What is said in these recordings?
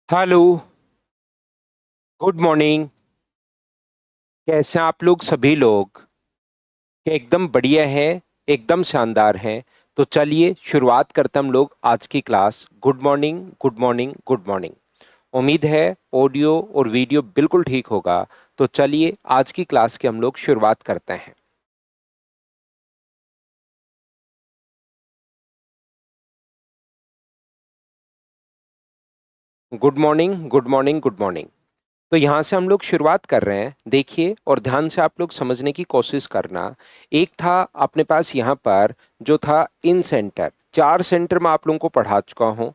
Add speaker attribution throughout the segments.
Speaker 1: Hello. Good morning. कैसे हैं आप लोग सभी लोग? एकदम बढ़िया है। एकदम शानदार है। तो चलिए शुरुआत करते हैं हम लोग आज की class. Good morning, good morning, good morning. उम्मीद है ऑडियो और वीडियो बिल्कुल ठीक होगा। तो चलिए आज की क्लास की हम लोग शुरुआत करते हैं। Good morning, good morning, good morning. तो यहाँ से हम लोग शुरुआत कर रहे हैं। देखिए और ध्यान से आप लोग समझने की कोशिश करना। एक था अपने पास यहाँ पर जो था इन सेंटर, चार सेंटर में आप लोगों को पढ़ा चुका हूँ।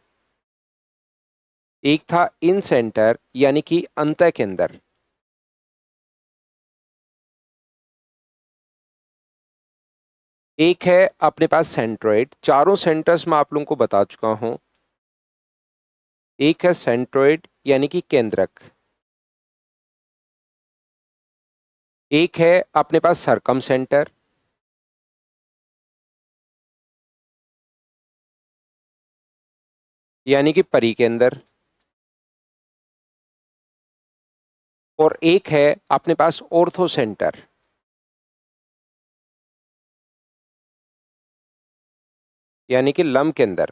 Speaker 1: एक था इन सेंटर यानी कि अंतः केंद्र। एक है अपने पास सेंट्रोइड, चारों सेंटर्स में आप लोगों को बता चुका हूँ। एक है सेंट्रोइड यानी कि केंद्रक। एक है अपने पास सरकम सेंटर। यानी कि परिकेंद्र। और एक है अपने पास ऑर्थो सेंटर। यानी कि लंब केंद्र।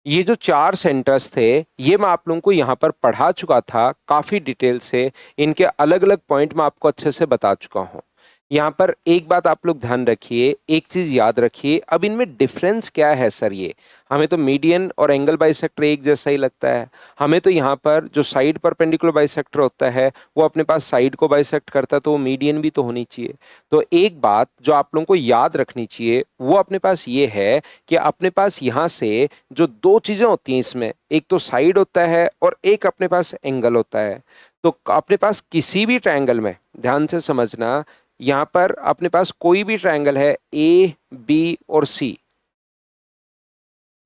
Speaker 1: ये जो चार सेंटर्स थे ये मैं आप लोगों को यहाँ पर पढ़ा चुका था काफी डिटेल से। इनके अलग अलग पॉइंट मैं आपको अच्छे से बता चुका हूँ। यहाँ पर एक बात आप लोग ध्यान रखिए, एक चीज याद रखिए। अब इनमें डिफरेंस क्या है सर? ये हमें तो मीडियन और एंगल बाइसेक्टर एक जैसा ही लगता है। हमें तो यहाँ पर जो साइड परपेंडिकुलर बाइसेक्टर होता है वो अपने पास साइड को बाइसेक्ट करता है, तो वो मीडियन भी तो होनी चाहिए। तो एक बात जो आप लोगों को याद रखनी चाहिए वो अपने पास ये है कि अपने पास यहाँ से जो दो चीजें होती हैं इसमें, एक तो साइड होता है और एक अपने पास एंगल होता है। तो अपने पास किसी भी ट्रायंगल में ध्यान से समझना, यहां पर अपने पास कोई भी ट्रायंगल है ए बी और सी।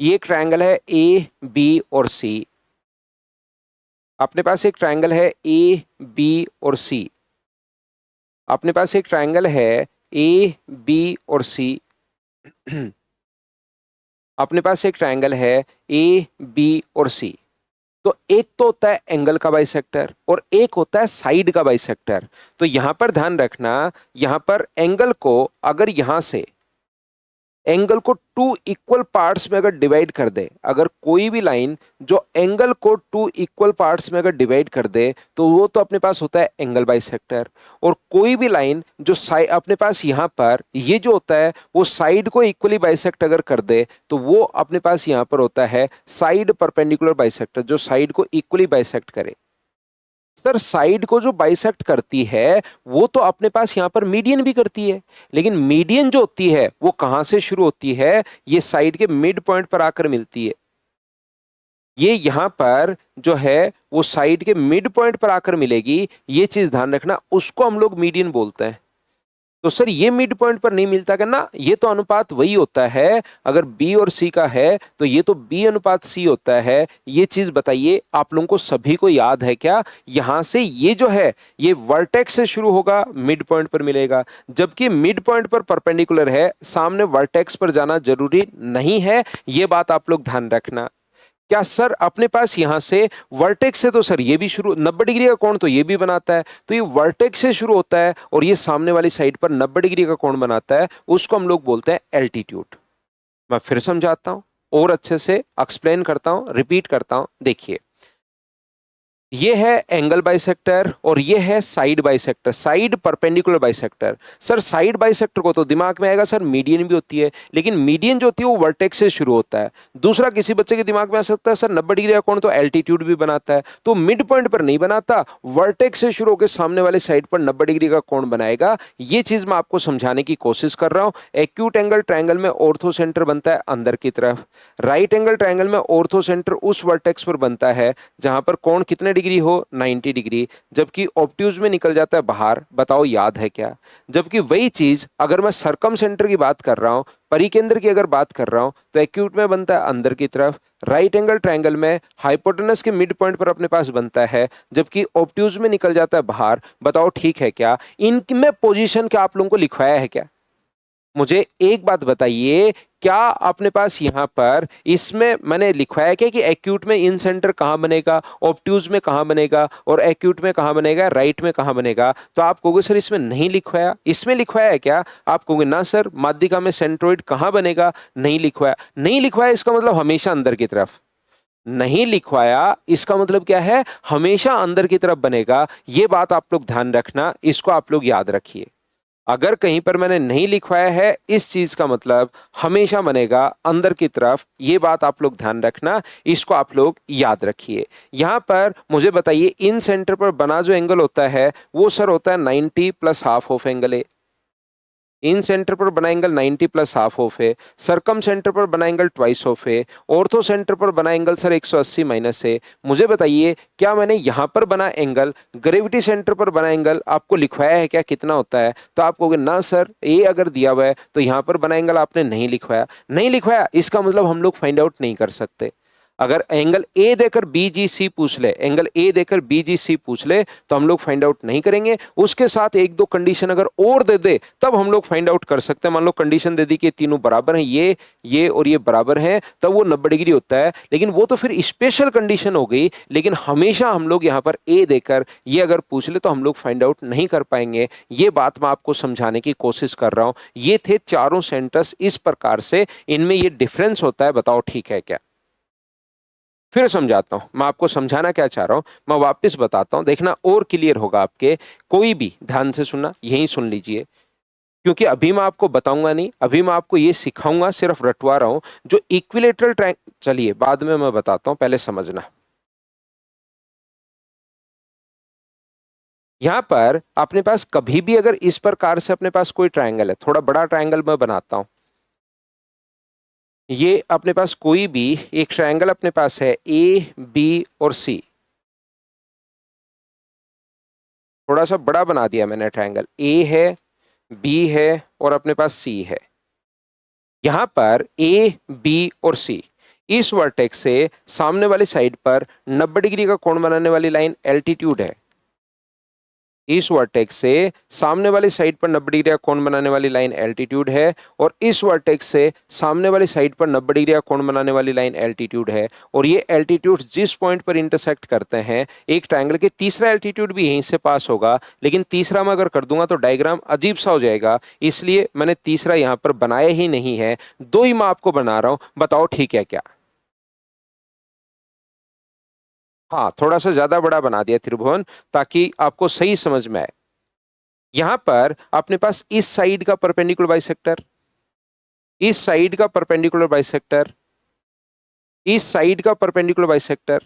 Speaker 1: ये एक ट्रायंगल है ए बी और सी। अपने पास एक ट्रायंगल है ए बी और सी। अपने पास एक ट्रायंगल है ए बी और सी। अपने पास एक ट्रायंगल है ए बी और सी। तो एक तो होता है एंगल का बाइसेक्टर और एक होता है साइड का बाइसेक्टर। तो यहां पर ध्यान रखना, यहां पर एंगल को अगर यहां से एंगल को टू इक्वल पार्ट्स में अगर डिवाइड कर दे, अगर कोई भी लाइन जो एंगल को टू इक्वल पार्ट्स में अगर डिवाइड कर दे तो वो तो अपने पास होता है एंगल बाइसेक्टर। और कोई भी लाइन जो साइड अपने पास यहां पर ये जो होता है वो साइड को इक्वली बाइसेक्ट अगर कर दे तो वो अपने पास यहां पर होता है साइड परपेंडिकुलर बाइसेक्टर, जो साइड को इक्वली बाइसेक्ट करे। सर साइड को जो बाइसेक्ट करती है वो तो अपने पास यहां पर मीडियन भी करती है, लेकिन मीडियन जो होती है वो कहां से शुरू होती है? ये साइड के मिड पॉइंट पर आकर मिलती है। ये यहां पर जो है वो साइड के मिड पॉइंट पर आकर मिलेगी। ये चीज ध्यान रखना, उसको हम लोग मीडियन बोलते हैं। तो सर ये मिड पॉइंट पर नहीं मिलता करना, ये तो अनुपात वही होता है। अगर बी और सी का है तो ये तो बी अनुपात सी होता है। ये चीज बताइए आप लोगों को सभी को याद है क्या? यहां से ये जो है ये वर्टेक्स से शुरू होगा, मिड पॉइंट पर मिलेगा। जबकि मिड पॉइंट पर परपेंडिकुलर है, सामने वर्टेक्स पर जाना जरूरी नहीं है। ये बात आप लोग ध्यान रखना। क्या सर अपने पास यहां से वर्टेक्स से तो सर ये भी शुरू 90 डिग्री का कोण तो ये भी बनाता है, तो ये वर्टेक्स से शुरू होता है और ये सामने वाली साइड पर 90 डिग्री का कोण बनाता है, उसको हम लोग बोलते हैं एल्टीट्यूड। मैं फिर समझाता हूं और अच्छे से एक्सप्लेन करता हूं, रिपीट करता हूं। देखिए ये है एंगल बाइसेक्टर और ये है side bisector, side perpendicular bisector. Sir side bisector को तो दिमाग में आएगा सर मीडियन भी होती है, लेकिन मीडियन जो होती है वो वर्टेक्स से शुरू होता है। दूसरा किसी बच्चे के दिमाग में आ सकता है सर 90 डिग्री का कोण तो एल्टीट्यूड भी बनाता है, तो मिड पॉइंट पर नहीं बनाता, वर्टेक्स से शुरू होकर सामने वाले साइड पर 90 डिग्री का कोण बनाएगा। ये चीज मैं आपको समझाने की कोशिश कर रहा हूं। एक्यूट एंगल ट्रायंगल में ऑर्थो सेंटर बनता है अंदर की तरफ। राइट एंगल ट्रायंगल में ऑर्थो सेंटर उस वर्टेक्स पर बनता है जहां पर कोण कितने डिग्री हो, 90 डिग्री। जबकि ऑब्ट्यूज में निकल जाता है बाहर। बताओ याद है क्या? जबकि वही चीज अगर मैं सरकम सेंटर की बात कर रहा हूं, परिकेंद्र की अगर बात कर रहा हूं, तो एक्यूट में बनता है अंदर की तरफ। राइट एंगल ट्रायंगल में हाइपोटेनस के मिड पॉइंट पर अपने पास बनता है, जबकि ऑब्ट्यूज में निकल जाता है बाहर। बताओ ठीक है क्या? इनमें पोजीशन क्या आप लोगों को लिखवाया है क्या? मुझे एक बात बताइए, क्या अपने पास यहाँ पर इसमें मैंने लिखवाया क्या कि एक्यूट में इन सेंटर कहाँ बनेगा, ऑब्ट्यूज में कहाँ बनेगा, और एक्यूट में कहाँ बनेगा, राइट में कहाँ बनेगा? तो आप कहोगे सर इसमें नहीं लिखवाया। इसमें लिखवाया है क्या? आप कहोगे ना सर, माध्यिका में सेंट्रोइड कहाँ बनेगा, नहीं लिखवाया। नहीं लिखवाया इसका मतलब हमेशा अंदर की तरफ। नहीं लिखवाया इसका मतलब क्या है? हमेशा अंदर की तरफ बनेगा। ये बात आप लोग ध्यान रखना, इसको आप लोग याद रखिए। अगर कहीं पर मैंने नहीं लिखवाया है, इस चीज का मतलब हमेशा बनेगा अंदर की तरफ। ये बात आप लोग ध्यान रखना, इसको आप लोग याद रखिए। यहां पर मुझे बताइए, इन सेंटर पर बना जो एंगल होता है वो सर होता है 90 plus half of angle A. In centre पर बना एंगल 90 प्लस हाफ ऑफ है। सरकम सेंटर पर बना एंगल ट्वाइस ऑफ है। ऑर्थो सेंटर पर बना एंगल सर 180 माइनस है। मुझे बताइए, क्या मैंने यहां पर बना एंगल ग्रेविटी सेंटर पर बना एंगल आपको लिखवाया है क्या, कितना होता है? तो आप कहोगे ना सर, ए अगर दिया हुआ है तो यहां पर बना एंगल आपने नहीं लिखवाया। नहीं लिखवाया इसका मतलब हम लोग फाइंड आउट नहीं कर सकते। अगर एंगल ए देकर बीजीसी पूछ ले, एंगल ए देकर बीजीसी पूछ ले, तो हम लोग फाइंड आउट नहीं करेंगे। उसके साथ एक दो कंडीशन अगर और दे दे तब हम लोग फाइंड आउट कर सकते हैं। मान लो कंडीशन दे दी कि तीनों बराबर हैं, ये और ये बराबर हैं, तब वो 90 डिग्री होता है। लेकिन वो तो फिर स्पेशल कंडीशन हो गई। लेकिन हमेशा हम लोग यहाँ पर ए देकर ये अगर पूछ ले तो हम लोग फाइंड आउट नहीं कर पाएंगे। ये बात मैं आपको समझाने की कोशिश कर रहा हूं। ये थे चारों सेंटर्स इस प्रकार से, इनमें ये डिफरेंस होता है। बताओ ठीक है क्या? फिर समझाता हूं, मैं आपको समझाना क्या चाह रहा हूं, मैं वापस बताता हूं, देखना और क्लियर होगा आपके। कोई भी ध्यान से सुनना, यही सुन लीजिए, क्योंकि अभी मैं आपको बताऊंगा नहीं, अभी मैं आपको ये सिखाऊंगा, सिर्फ रटवा रहा हूं। जो इक्विलेटरल ट्रायंगल, चलिए बाद में मैं बताता हूं, पहले समझना। यहां पर अपने पास कभी भी अगर इस प्रकार से अपने पास कोई ट्रायंगल है, थोड़ा बड़ा ट्रायंगल मैं बनाता हूं। ये अपने पास कोई भी एक ट्रायंगल अपने पास है, ए बी और सी। थोड़ा सा बड़ा बना दिया मैंने ट्रायंगल। ए है, बी है और अपने पास सी है। यहां पर ए बी और सी, इस वर्टेक्स से सामने वाली साइड पर 90 डिग्री का कोण बनाने वाली लाइन एल्टीट्यूड है। इस वर्टेक्स से सामने वाली साइड पर 90 डिग्री का कोण बनाने वाली लाइन एल्टीट्यूड है, और इस वर्टेक्स से सामने वाली साइड पर 90 डिग्री का कोण बनाने वाली लाइन एल्टीट्यूड है। और ये एल्टीट्यूड जिस पॉइंट पर इंटरसेक्ट करते हैं, एक ट्रायंगल के तीसरा एल्टीट्यूड भी यहीं से पास होगा। लेकिन तीसरा मैं अगर कर दूंगा तो डायग्राम अजीब सा हो जाएगा, इसलिए मैंने तीसरा यहां पर बनाया ही नहीं है। दो ही मैं आपको बना रहा हूं। बताओ ठीक है क्या? हाँ, थोड़ा सा ज्यादा बड़ा बना दिया त्रिभुवन, ताकि आपको सही समझ में आए। यहां पर अपने पास इस साइड का परपेंडिकुलर बाइसेक्टर, इस साइड का परपेंडिकुलर बाइसेक्टर, इस साइड का परपेंडिकुलर बाइसेक्टर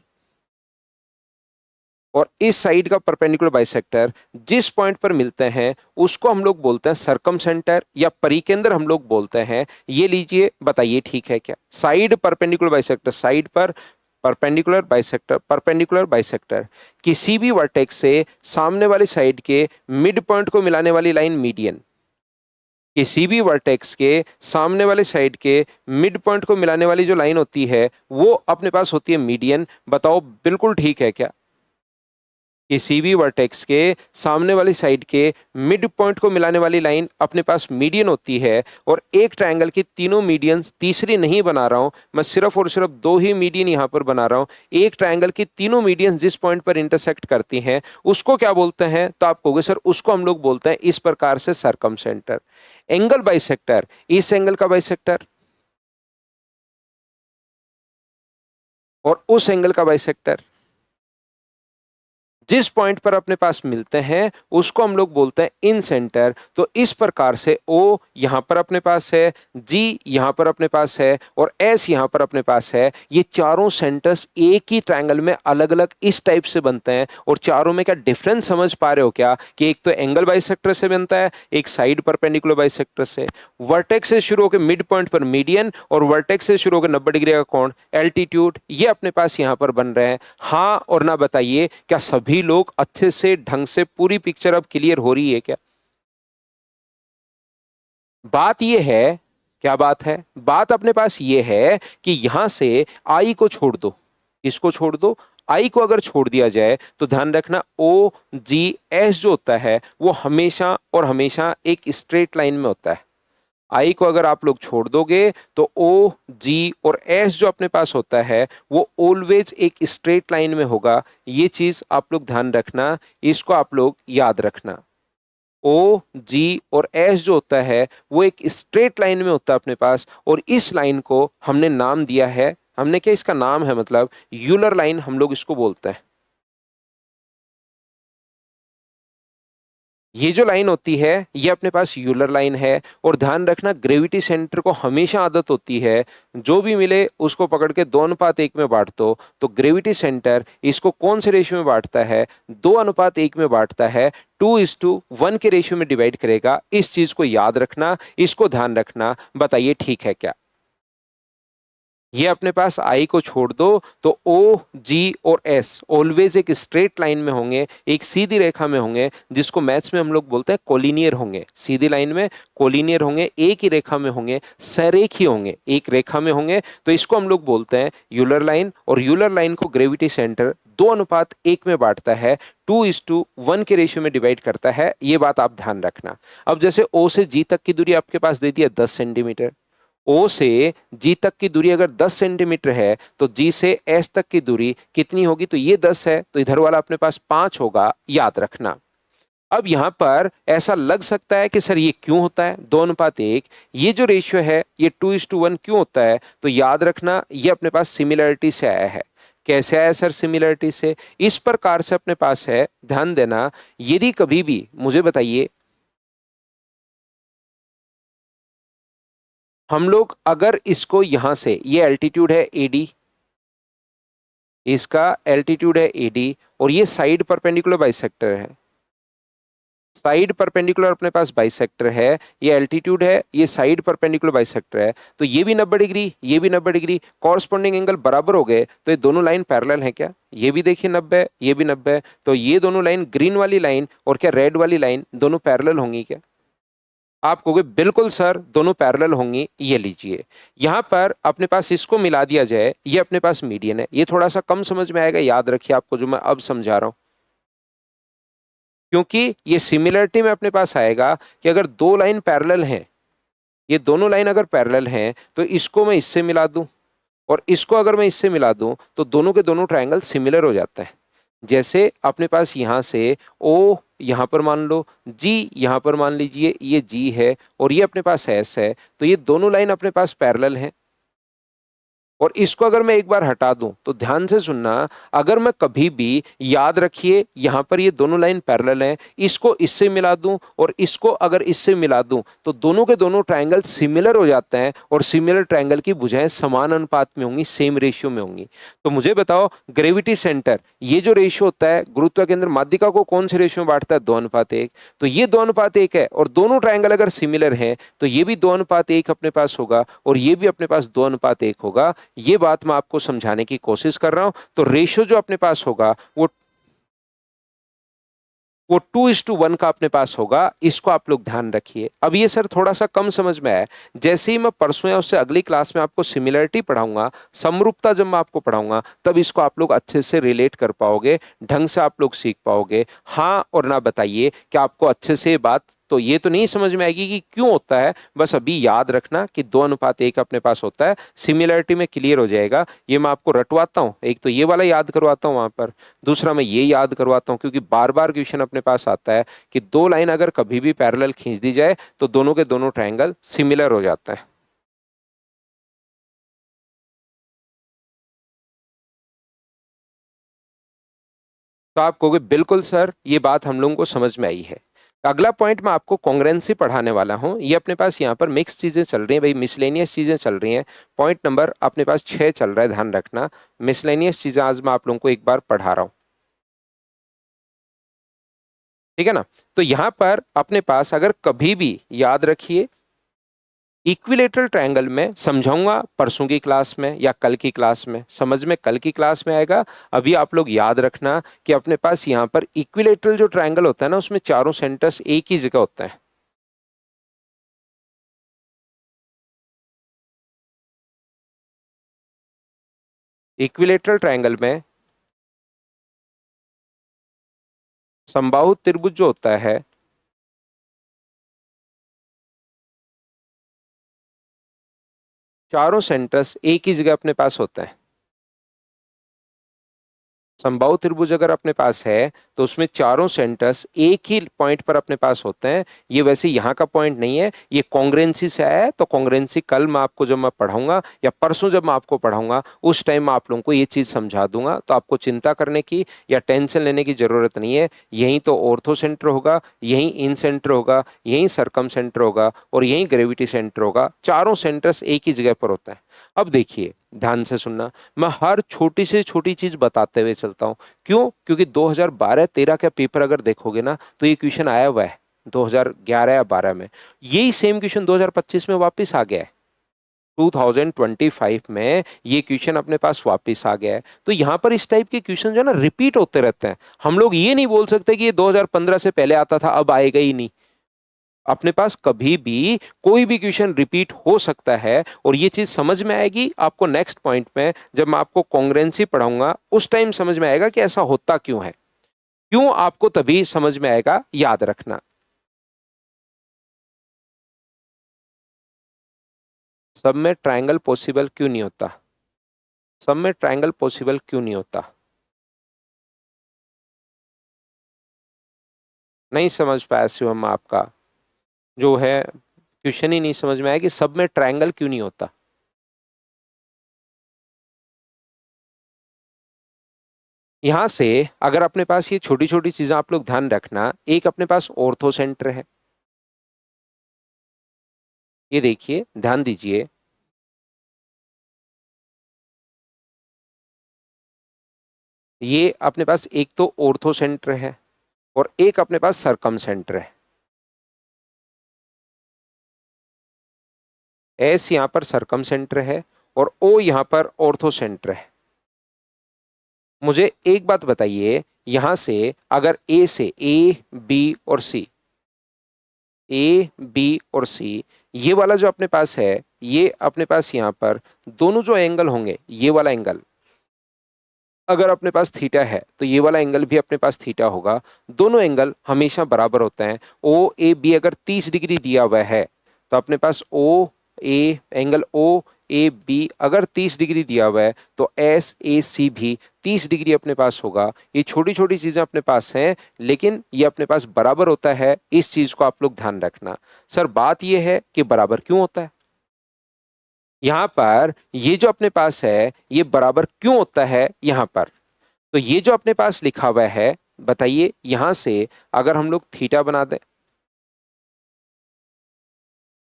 Speaker 1: और इस साइड का परपेंडिकुलर बाइसेक्टर जिस पॉइंट पर मिलते हैं उसको हम लोग बोलते हैं सरकम सेंटर या परिकेंद्र हम लोग बोलते हैं। ये लीजिए, बताइए ठीक है क्या? साइड परपेंडिकुलर बाइसेक्टर, साइड पर परपेंडिकुलर बाइसेक्टर, परपेंडिकुलर बाइसेक्टर, किसी भी वर्टेक्स से सामने वाली साइड के मिड पॉइंट को मिलाने वाली लाइन मीडियन, किसी भी वर्टेक्स के सामने वाले साइड के मिड पॉइंट को मिलाने वाली जो लाइन होती है वो अपने पास होती है मीडियन। बताओ बिल्कुल ठीक है क्या? किसी भी वर्टेक्स के सामने वाली साइड के मिड पॉइंट को मिलाने वाली लाइन अपने पास मीडियन होती है। और एक ट्रायंगल की तीनों मीडियंस, तीसरी नहीं बना रहा हूं मैं, सिर्फ और सिर्फ दो ही मीडियन यहां पर बना रहा हूं। एक ट्रायंगल की तीनों मीडियंस जिस पॉइंट पर इंटरसेक्ट करती हैं उसको क्या बोलते हैं? तो आप कहोगे सर उसको हम लोग बोलते हैं इस प्रकार से सरकम सेंटर। एंगल बाइसेक्टर, इस एंगल का बाइसेक्टर और उस एंगल का बाइसेक्टर जिस पॉइंट पर अपने पास मिलते हैं उसको हम लोग बोलते हैं इन सेंटर। तो इस प्रकार से O यहां पर अपने पास है, G यहां पर अपने पास है और S यहां पर अपने पास है। ये चारों सेंटर्स एक ही ट्रायंगल में अलग अलग इस टाइप से बनते हैं। और चारों में क्या डिफरेंस समझ पा रहे हो क्या? कि एक तो एंगल बाइसेक्टर से बनता है, एक साइड परपेंडिकुलर बाइसेक्टर से। वर्टेक्स से शुरू होकर मिड पॉइंट पर मीडियन और वर्टेक्स से शुरू होकर 90 डिग्री का कोण एल्टीट्यूड, ये अपने पास यहां पर बन रहे हैं। हाँ और ना बताइए, क्या सभी लोग अच्छे से ढंग से पूरी पिक्चर अब क्लियर हो रही है क्या? बात यह है, क्या बात है? बात अपने पास यह है कि यहां से आई को छोड़ दो। इसको छोड़ दो, आई को अगर छोड़ दिया जाए तो ध्यान रखना ओ जी एस जो होता है वो हमेशा और हमेशा एक स्ट्रेट लाइन में होता है। आई को अगर आप लोग छोड़ दोगे तो ओ, जी और एस जो अपने पास होता है वो ऑलवेज एक स्ट्रेट लाइन में होगा। ये चीज आप लोग ध्यान रखना, इसको आप लोग याद रखना। ओ, जी और एस जो होता है वो एक स्ट्रेट लाइन में होता है अपने पास, और इस लाइन को हमने नाम दिया है, हमने क्या इसका नाम है मतलब यूलर लाइन हम लोग इसको बोलते हैं। ये जो लाइन होती है ये अपने पास यूलर लाइन है। और ध्यान रखना ग्रेविटी सेंटर को हमेशा आदत होती है जो भी मिले उसको पकड़ के 2:1 में बांट दो। तो ग्रेविटी सेंटर इसको कौन से रेशियो में बांटता है? 2:1 में बांटता है, 2:1 के रेशियो में डिवाइड करेगा। इस चीज को याद रखना, इसको ध्यान रखना। बताइए ठीक है क्या? ये अपने पास आई को छोड़ दो तो ओ, जी और एस ऑलवेज एक स्ट्रेट लाइन में होंगे, एक सीधी रेखा में होंगे, जिसको मैथ्स में हम लोग बोलते हैं कोलिनियर होंगे। सीधी लाइन में कोलिनियर होंगे, एक ही रेखा में होंगे, सरेखीय होंगे, एक रेखा में होंगे। तो इसको हम लोग बोलते हैं यूलर लाइन। और यूलर लाइन को ग्रेविटी सेंटर 2:1 में बांटता है, 2:1 के रेशियो में डिवाइड करता है। ये बात आप ध्यान रखना। अब जैसे ओ से जी तक की दूरी आपके पास दे दी है 10 सेंटीमीटर। ओ से जी तक की दूरी अगर 10 सेंटीमीटर है तो जी से एस तक की दूरी कितनी होगी? तो ये 10 है, तो इधर वाला अपने पास 5 होगा, याद रखना। अब यहां पर ऐसा लग सकता है कि सर ये क्यों होता है 2:1? ये जो रेशियो है ये 2:1 क्यों होता है? तो याद रखना ये अपने पास सिमिलरिटी से आया है। कैसे आया सर सिमिलरिटी से? इस प्रकार से अपने पास है, ध्यान देना। यदि कभी भी मुझे बताइए, हम लोग अगर इसको यहां से, ये एल्टीट्यूड है एडी, इसका एल्टीट्यूड है एडी, और ये साइड परपेंडिकुलर बाइसेक्टर है। साइड परपेंडिकुलर अपने पास बाइसेक्टर है, ये एल्टीट्यूड है, ये साइड परपेंडिकुलर बाइसेक्टर है। तो ये भी 90 डिग्री, ये भी 90 डिग्री, कॉरस्पॉन्डिंग एंगल बराबर हो गए। तो ये दोनों लाइन पैरेलल है क्या? ये भी देखिए 90, ये भी 90। तो ये दोनों लाइन, ग्रीन वाली लाइन और क्या रेड वाली लाइन, दोनों पैरेलल होंगी क्या? आप कहोगे बिल्कुल सर दोनों पैरेलल होंगी। ये लीजिए, यहां पर अपने पास इसको मिला दिया जाए, ये अपने पास मीडियन है। ये थोड़ा सा कम समझ में आएगा, याद रखिए आपको जो मैं अब समझा रहा हूं, क्योंकि ये सिमिलरिटी में अपने पास आएगा कि अगर दो लाइन पैरेलल हैं, ये दोनों लाइन अगर पैरेलल हैं तो इसको मैं इससे मिला दूं और इसको अगर मैं इससे मिला दूं तो दोनों के दोनों ट्रायंगल सिमिलर हो जाता है। जैसे अपने पास यहां से ओ यहां पर मान लो, जी यहां पर मान लीजिए, ये जी है और ये अपने पास एस है, तो ये दोनों लाइन अपने पास पैरेलल हैं। और इसको अगर मैं एक बार हटा दूं तो ध्यान से सुनना, अगर मैं कभी भी, याद रखिए यहां पर ये दोनों लाइन पैरेलल हैं, इसको इससे मिला दूं और इसको अगर इससे मिला दूं तो दोनों के दोनों ट्रायंगल सिमिलर हो जाते हैं। और सिमिलर ट्रायंगल की भुजाएं समान अनुपात में होंगी, सेम रेशियो में होंगी। तो मुझे बताओ ग्रेविटी सेंटर, ये जो रेशियो होता है गुरुत्व केंद्र माध्यिका को कौन से रेशियो में बांटता है? 2:1। तो ये 2:1 है, और दोनों ट्रायंगल अगर सिमिलर हैं तो ये भी 2:1 अपने पास होगा और ये भी अपने पास 2:1 होगा। ये बात मैं आपको समझाने की कोशिश कर रहा हूं। तो रेशियो जो अपने पास होगा वो 2:1 का अपने पास होगा। इसको आप लोग ध्यान रखिए। अब ये सर थोड़ा सा कम समझ में आया, जैसे ही मैं परसों या उससे अगली क्लास में आपको सिमिलरिटी पढ़ाऊंगा, समरूपता जब मैं आपको पढ़ाऊंगा, तब इसको आप लोग अच्छे से रिलेट कर पाओगे, ढंग से आप लोग सीख पाओगे। हाँ और ना बताइए कि आपको अच्छे से ये बात तो ये तो नहीं समझ में आएगी कि क्यों होता है। बस अभी याद रखना कि 2:1 अपने पास होता है, सिमिलरिटी में क्लियर हो जाएगा। ये मैं आपको रटवाता हूँ, एक तो ये वाला याद करवाता हूँ वहां पर, दूसरा मैं ये याद करवाता हूँ क्योंकि बार बार क्वेश्चन अपने पास आता है कि दो लाइन अगर कभी भी पैरेलल खींच दी जाए तो दोनों के दोनों ट्रायंगल सिमिलर हो जाता है। तो आप कहोगे बिल्कुल सर ये बात हम लोगों को समझ में आई है। अगला पॉइंट मैं आपको कॉन्ग्रेंसी पढ़ाने वाला हूं। ये अपने पास यहाँ पर मिक्स चीजें चल रही हैं भाई, मिसलेनियस चीजें चल रही हैं। पॉइंट नंबर अपने पास 6 चल रहा है, ध्यान रखना। मिसलेनियस चीजें आज मैं आप लोगों को एक बार पढ़ा रहा हूं, ठीक है ना? तो यहां पर अपने पास अगर कभी भी, याद रखिए, इक्विलेटरल ट्रायंगल में समझाऊंगा परसों की क्लास में या कल की क्लास में, समझ में कल की क्लास में आएगा। अभी आप लोग याद रखना कि अपने पास यहाँ पर इक्विलेटरल जो ट्रायंगल होता है ना, उसमें चारों सेंटर्स एक ही जगह होता है। इक्विलेटरल ट्रायंगल में समबाहु त्रिभुज जो होता है चारों सेंटर्स एक ही जगह अपने पास होते हैं। समबाहु त्रिभुज अगर अपने पास है तो उसमें चारों सेंटर्स एक ही पॉइंट पर अपने पास होते हैं। ये वैसे यहाँ का पॉइंट नहीं है, ये कॉन्ग्रेंसी से आया है। तो कॉन्ग्रेंसी कल मैं आपको जब मैं पढ़ाऊंगा या परसों जब मैं आपको पढ़ाऊंगा उस टाइम मैं आप लोगों को ये चीज समझा दूंगा। तो आपको चिंता करने की या टेंशन लेने की जरूरत नहीं है। यहीं तो ऑर्थो सेंटर होगा, यहीं इन सेंटर होगा, यहीं सरकम सेंटर होगा और यहीं ग्रेविटी सेंटर होगा। चारों सेंटर्स एक ही जगह पर होता है। अब देखिए ध्यान से सुनना, मैं हर छोटी से छोटी चीज बताते हुए चलता हूं। क्यों? क्योंकि 2012-13 का पेपर अगर देखोगे ना तो ये क्वेश्चन आया हुआ है 2011 या 12 में। यही सेम क्वेश्चन 2025 में वापस आ गया है। 2025 में ये क्वेश्चन अपने पास वापस आ गया है। तो यहां पर इस टाइप के क्वेश्चन जो है ना रिपीट होते रहते हैं। हम लोग ये नहीं बोल सकते कि ये 2015 से पहले आता था अब आएगा ही नहीं। अपने पास कभी भी कोई भी क्वेश्चन रिपीट हो सकता है और ये चीज समझ में आएगी आपको नेक्स्ट पॉइंट में जब मैं आपको कॉन्ग्रेंसी पढ़ाऊंगा उस टाइम समझ में आएगा कि ऐसा होता क्यों है। क्यों आपको तभी समझ में आएगा, याद रखना। सब में ट्रायंगल पॉसिबल क्यों नहीं होता? सब में ट्रायंगल पॉसिबल क्यों नहीं होता? नहीं समझ पाया शिवम आपका जो है क्वेश्चन ही नहीं समझ में आया कि सब में ट्रायंगल क्यों नहीं होता। यहां से अगर अपने पास ये छोटी छोटी चीजें आप लोग ध्यान रखना, एक अपने पास ऑर्थो सेंटर है। ये देखिए ध्यान दीजिए, ये अपने पास एक तो ऑर्थो सेंटर है और एक अपने पास सरकम सेंटर है। एस यहां पर सरकम सेंटर है और ओ यहां पर ऑर्थो सेंटर है। मुझे एक बात बताइए, यहां से अगर ए से ए बी और सी, ए बी और सी ये वाला जो अपने पास है, ये अपने पास यहां पर दोनों जो एंगल होंगे, ये वाला एंगल अगर अपने पास थीटा है तो ये वाला एंगल भी अपने पास थीटा होगा। दोनों एंगल हमेशा बराबर होते हैं। ओ ए बी अगर 30 डिग्री दिया हुआ है तो अपने पास ओ A angle O A B अगर 30 डिग्री दिया हुआ है तो एस ए सी भी 30 डिग्री अपने पास होगा। ये छोटी छोटी चीजें अपने पास हैं लेकिन ये अपने पास बराबर होता है। इस चीज को आप लोग ध्यान रखना। सर बात ये है कि बराबर क्यों होता है? यहां पर ये जो अपने पास है ये बराबर क्यों होता है यहां पर? तो ये जो अपने पास लिखा हुआ है, बताइए यहां से अगर हम लोग थीटा बना दें,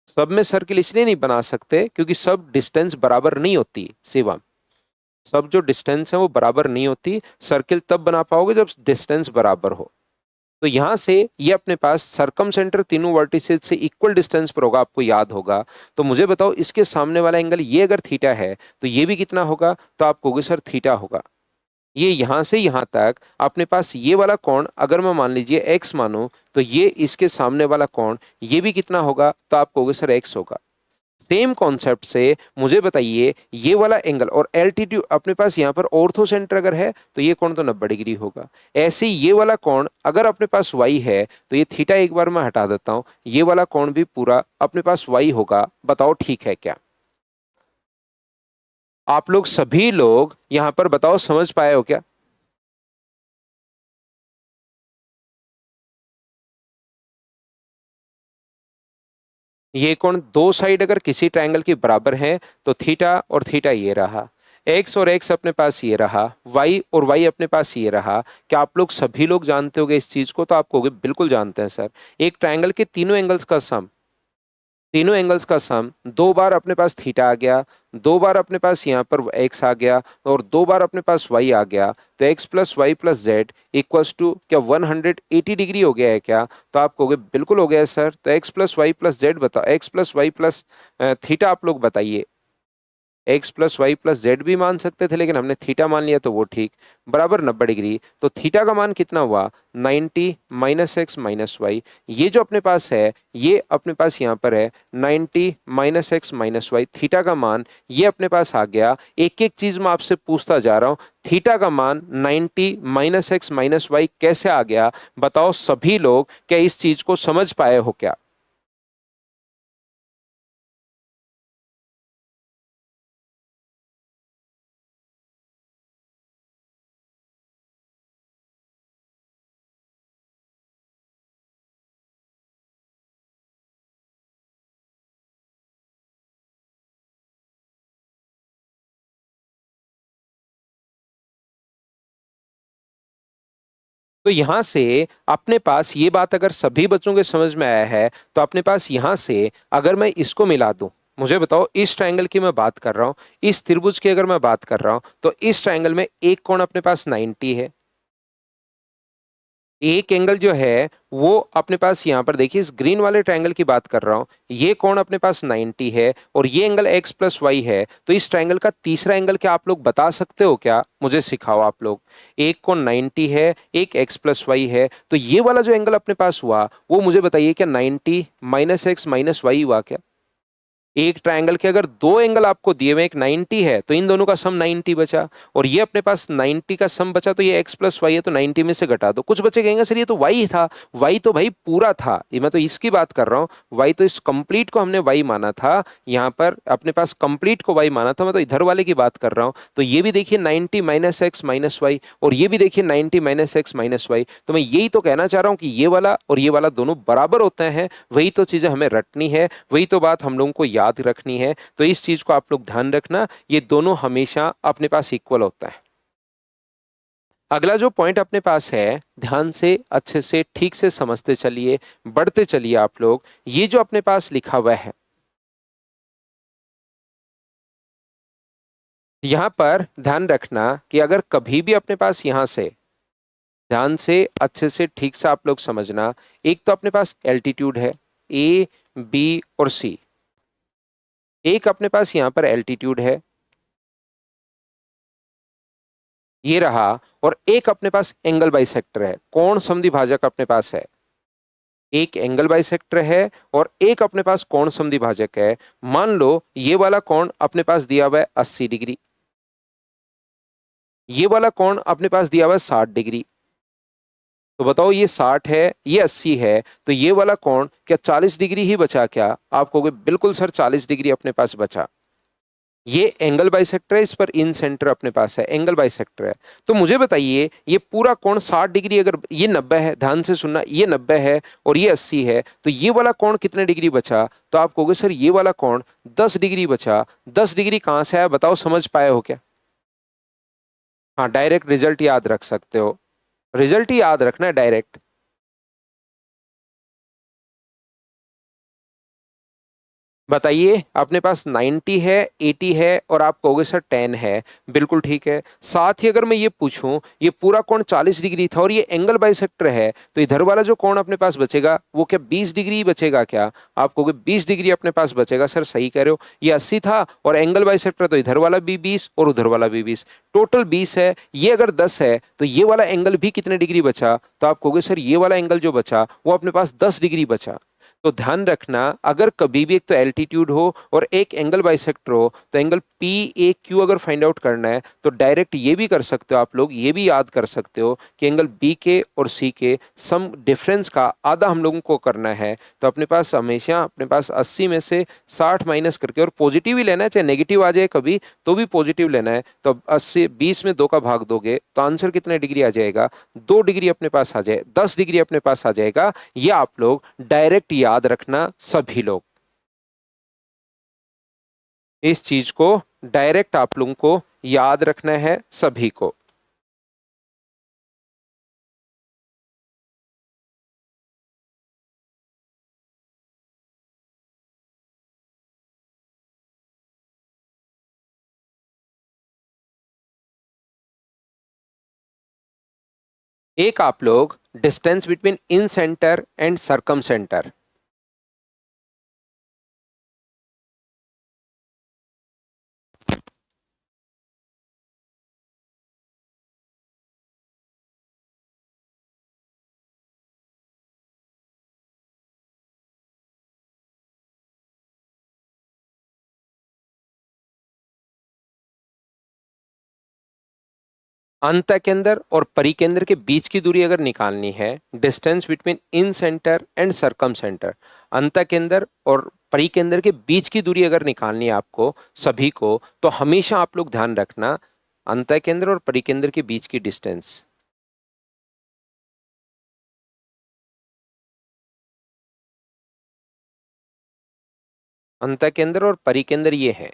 Speaker 1: सब में सर्किल इसलिए नहीं बना सकते क्योंकि सब डिस्टेंस बराबर नहीं होती शिवम। सब जो डिस्टेंस है वो बराबर नहीं होती। सर्किल तब बना पाओगे जब डिस्टेंस बराबर हो। तो यहां से ये अपने पास सरकम सेंटर तीनों वर्टिसेज से इक्वल डिस्टेंस पर होगा, आपको याद होगा। तो मुझे बताओ इसके सामने वाला एंगल ये अगर थीटा है तो ये भी कितना होगा? तो आप कहोगे सर थीटा होगा। ये यहां से यहां तक अपने पास ये वाला कोण अगर मैं मान लीजिए x मानूं तो ये इसके सामने वाला कोण ये भी कितना होगा? तो आप कहोगे सर x होगा। सेम कॉन्सेप्ट से मुझे बताइए ये वाला एंगल और एल्टीट्यूड अपने पास यहाँ पर ऑर्थो सेंटर अगर है तो ये कोण तो 90 डिग्री होगा। ऐसे ही ये वाला कोण अगर अपने पास y है तो ये थीटा एक बार मैं हटा देता हूं, ये वाला कोण भी पूरा अपने पास y होगा। बताओ ठीक है क्या? आप लोग सभी लोग यहां पर बताओ समझ पाए हो क्या? ये कोण दो साइड अगर किसी ट्रायंगल की बराबर है तो थीटा और थीटा ये रहा, एक्स और एक्स अपने पास ये रहा, वाई और वाई अपने पास ये रहा। क्या आप लोग सभी लोग जानते होगे इस चीज को? तो आप कहोगे बिल्कुल जानते हैं सर। एक ट्रायंगल के तीनों एंगल्स का सम, तीनों एंगल्स का सम दो बार अपने पास थीटा आ गया, दो बार अपने पास यहाँ पर एक्स आ गया और दो बार अपने पास वाई आ गया। तो X plus Y plus Z equals to क्या 180 डिग्री हो गया है क्या? तो आप कहोगे बिल्कुल हो गया है सर। तो X plus Y plus Z बताओ, X plus Y plus theta आप लोग बताइए। X plus Y plus Z भी मान सकते थे लेकिन हमने थीटा मान लिया तो वो ठीक, बराबर 90 डिग्री। तो थीटा का मान कितना हुआ? 90 माइनस एक्स माइनस वाई। ये जो अपने पास है ये अपने पास यहाँ पर है 90 minus X minus Y. Theta का मान ये अपने पास आ गया। एक एक चीज मैं आपसे पूछता जा रहा हूँ। थीटा का मान 90 माइनस एक्स माइनस वाई कैसे आ गया? बताओ सभी लोग क्या इस चीज को समझ पाए हो क्या? तो यहां से अपने पास ये बात अगर सभी बच्चों के समझ में आया है, तो अपने पास यहां से अगर मैं इसको मिला दूं, मुझे बताओ इस ट्रायंगल की मैं बात कर रहा हूं, इस त्रिभुज की अगर मैं बात कर रहा हूं, तो इस ट्रायंगल में एक कोण अपने पास 90 है, एक एंगल जो है वो अपने पास यहां पर देखिए इस ग्रीन वाले ट्रायंगल की बात कर रहा हूं, ये कोण अपने पास 90 है और ये एंगल x प्लस वाई है। तो इस ट्रायंगल का तीसरा एंगल क्या आप लोग बता सकते हो क्या? मुझे सिखाओ आप लोग। एक कोण 90 है, एक x प्लस वाई है, तो ये वाला जो एंगल अपने पास हुआ वो मुझे बताइए क्या 90 माइनस एक्स माइनस वाई हुआ क्या? एक ट्रायंगल के अगर दो एंगल आपको दिए हुए, एक 90 है तो इन दोनों का सम 90 बचा, और ये अपने पास 90 का सम बचा, तो ये x प्लस वाई है तो 90 में से घटा दो। कुछ बच्चे कहेंगे सर ये तो y था, y तो भाई पूरा था, ये मैं तो इसकी बात कर रहा हूँ, y तो इस कंप्लीट को हमने y माना था, यहाँ पर अपने पास कंप्लीट को y माना था, मैं तो इधर वाले की बात कर रहा हूँ। तो ये भी देखिए 90 माइनस एक्स माइनस वाई, और ये भी देखिए 90 माइनस एक्स माइनस वाई। तो मैं यही तो कहना चाह रहा हूँ कि ये वाला और ये वाला दोनों बराबर होते हैं, वही तो चीजें हमें रटनी है, वही तो बात हम लोगों को याद रखनी है। तो इस चीज को आप लोग ध्यान रखना, ये दोनों हमेशा अपने पास इक्वल होता है। अगला जो पॉइंट अपने पास है, ध्यान से अच्छे से ठीक से समझते चलिए, बढ़ते चलिए आप लोग। ये जो अपने पास लिखा हुआ है, यहां पर ध्यान रखना कि अगर कभी भी अपने पास यहां से, ध्यान से अच्छे से ठीक से आप लोग समझना, एक तो अपने पास एल्टीट्यूड है ए बी और सी, एक अपने पास यहां पर एल्टीट्यूड है, ये रहा, और एक अपने पास एंगल बाइसेक्टर है, कोण समद्विभाजक अपने पास है, एक एंगल बाइसेक्टर है और एक अपने पास कोण समद्विभाजक है। मान लो ये वाला कोण अपने पास दिया हुआ है 80 डिग्री, ये वाला कोण अपने पास दिया हुआ है 60 डिग्री। तो बताओ ये 60 है, ये 80 है, तो ये वाला कोण क्या 40 डिग्री ही बचा क्या? आप कहोगे बिल्कुल सर 40 डिग्री अपने पास बचा। ये एंगल बाइसेक्टर है, इस पर इन सेंटर अपने पास है, एंगल बाइसेक्टर है। तो मुझे बताइए ये पूरा कोण 60 डिग्री, अगर ये 90 है, ध्यान से सुनना, ये 90 है और ये 80 है, तो ये वाला कोण कितने डिग्री बचा? तो आप कहोगे सर ये वाला कोण 10 डिग्री बचा। 10 डिग्री कहां से आया बताओ, समझ पाए हो क्या? हाँ, डायरेक्ट रिजल्ट याद रख सकते हो, रिजल्ट ही याद रखना है डायरेक्ट। बताइए अपने पास 90 है, 80 है और आप कहोगे सर 10 है, बिल्कुल ठीक है। साथ ही अगर मैं ये पूछूं ये पूरा कोण 40 डिग्री था और ये एंगल बाइसेक्टर है, तो इधर वाला जो कोण अपने पास बचेगा वो क्या 20 डिग्री ही बचेगा क्या? आप कहोगे 20 डिग्री अपने पास बचेगा, सर सही कह रहे हो, ये 80 था और एंगल बाइसेक्टर तो इधर वाला भी 20 और उधर वाला भी 20, टोटल 20 है। ये अगर 10 है तो ये वाला एंगल भी कितने डिग्री बचा? तो आप कहोगे सर ये वाला एंगल जो बचा वो अपने पास 10 डिग्री बचा। तो ध्यान रखना, अगर कभी भी एक तो एल्टीट्यूड हो और एक एंगल बाइसेक्टर हो, तो एंगल पी ए क्यू अगर फाइंड आउट करना है तो डायरेक्ट ये भी कर सकते हो, आप लोग ये भी याद कर सकते हो कि एंगल बी के और सी के सम डिफरेंस का आधा हम लोगों को करना है। तो अपने पास हमेशा अपने पास 80 में से 60 माइनस करके, और पॉजिटिव ही लेना है, चाहे नेगेटिव आ जाए कभी तो भी पॉजिटिव लेना है। तो 80 20 में 2 का भाग दोगे तो आंसर कितने डिग्री आ जाएगा? 2 डिग्री अपने पास आ जाए, 10 डिग्री अपने पास आ जाएगा। ये आप लोग डायरेक्ट याद रखना सभी लोग, इस चीज को डायरेक्ट आप लोगों को याद रखना है सभी को। एक आप लोग distance between incentre and circumcentre, अंत के अंदर और परिकेंद्र के बीच की दूरी अगर निकालनी है, distance between incentre and circumcentre, अंत के अंदर और परिकेंद्र के बीच की दूरी अगर निकालनी है आपको सभी को, तो हमेशा आप लोग ध्यान रखना अंत केंद्र और परिकेंद्र के बीच की डिस्टेंस, अंत केंद्र और परिकेंद्र ये है।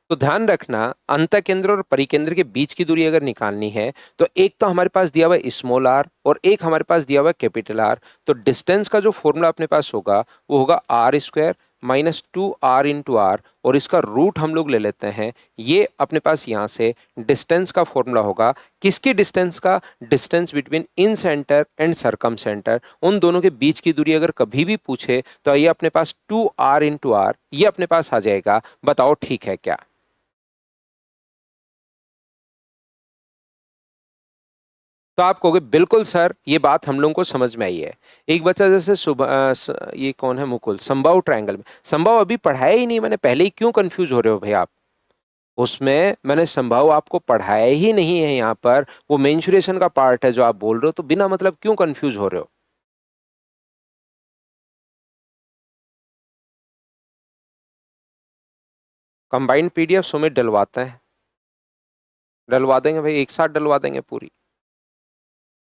Speaker 1: तो ध्यान रखना, अंतःकेंद्र और परिकेंद्र के बीच की दूरी अगर निकालनी है तो एक तो हमारे पास दिया हुआ है स्मॉल आर और एक हमारे पास दिया हुआ है कैपिटल आर। तो डिस्टेंस का जो फॉर्मूला अपने पास होगा वो होगा R square minus 2r into R, और इसका रूट हम लोग ले लेते हैं। ये अपने पास यहाँ से डिस्टेंस का फॉर्मूला होगा। किसकी डिस्टेंस का? Distance between incentre and circumcentre, उन दोनों के बीच की दूरी अगर कभी भी पूछे तो ये अपने पास 2r इंटू आर ये अपने पास आ जाएगा। बताओ ठीक है क्या? तो आप कहोगे बिल्कुल सर, ये बात हम लोगों को समझ में आई है। एक बच्चा जैसे ये कौन है, मुकुल, संभव ट्रायंगल में, संभव अभी पढ़ाया ही नहीं मैंने, पहले ही क्यों कंफ्यूज हो रहे हो भाई आप? उसमें मैंने संभव आपको पढ़ाया ही नहीं है, यहाँ पर वो मेंसुरेशन का पार्ट है जो आप बोल रहे हो, तो बिना मतलब क्यों कंफ्यूज हो रहे हो? कंबाइंड पीडीएफ सुमित डलवाते हैं, डलवा देंगे भाई, एक साथ डलवा देंगे पूरी।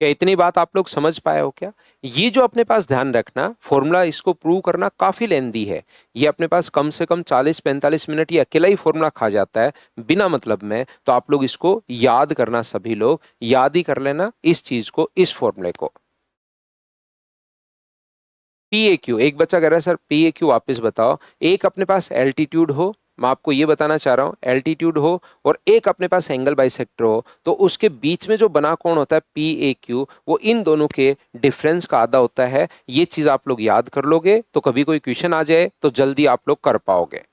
Speaker 1: क्या इतनी बात आप लोग समझ पाए हो क्या? ये जो अपने पास ध्यान रखना, फॉर्मूला इसको प्रूव करना काफी लेंदी है। ये अपने पास कम से कम 40-45 मिनट ये अकेला ही फॉर्मूला खा जाता है बिना मतलब में। तो आप लोग इसको याद करना, सभी लोग याद ही कर लेना इस चीज को, इस फॉर्मूले को। पी ए क्यू, एक बच्चा कह रहा है सर पी ए क्यू वापिस बताओ। एक अपने पास एल्टीट्यूड हो, मैं आपको ये बताना चाह रहा हूं, एल्टीट्यूड हो और एक अपने पास एंगल बाइसेक्टर हो, तो उसके बीच में जो बना कोण होता है पी ए क्यू, वो इन दोनों के डिफरेंस का आधा होता है। ये चीज आप लोग याद कर लोगे तो कभी कोई क्वेश्चन आ जाए तो जल्दी आप लोग कर पाओगे।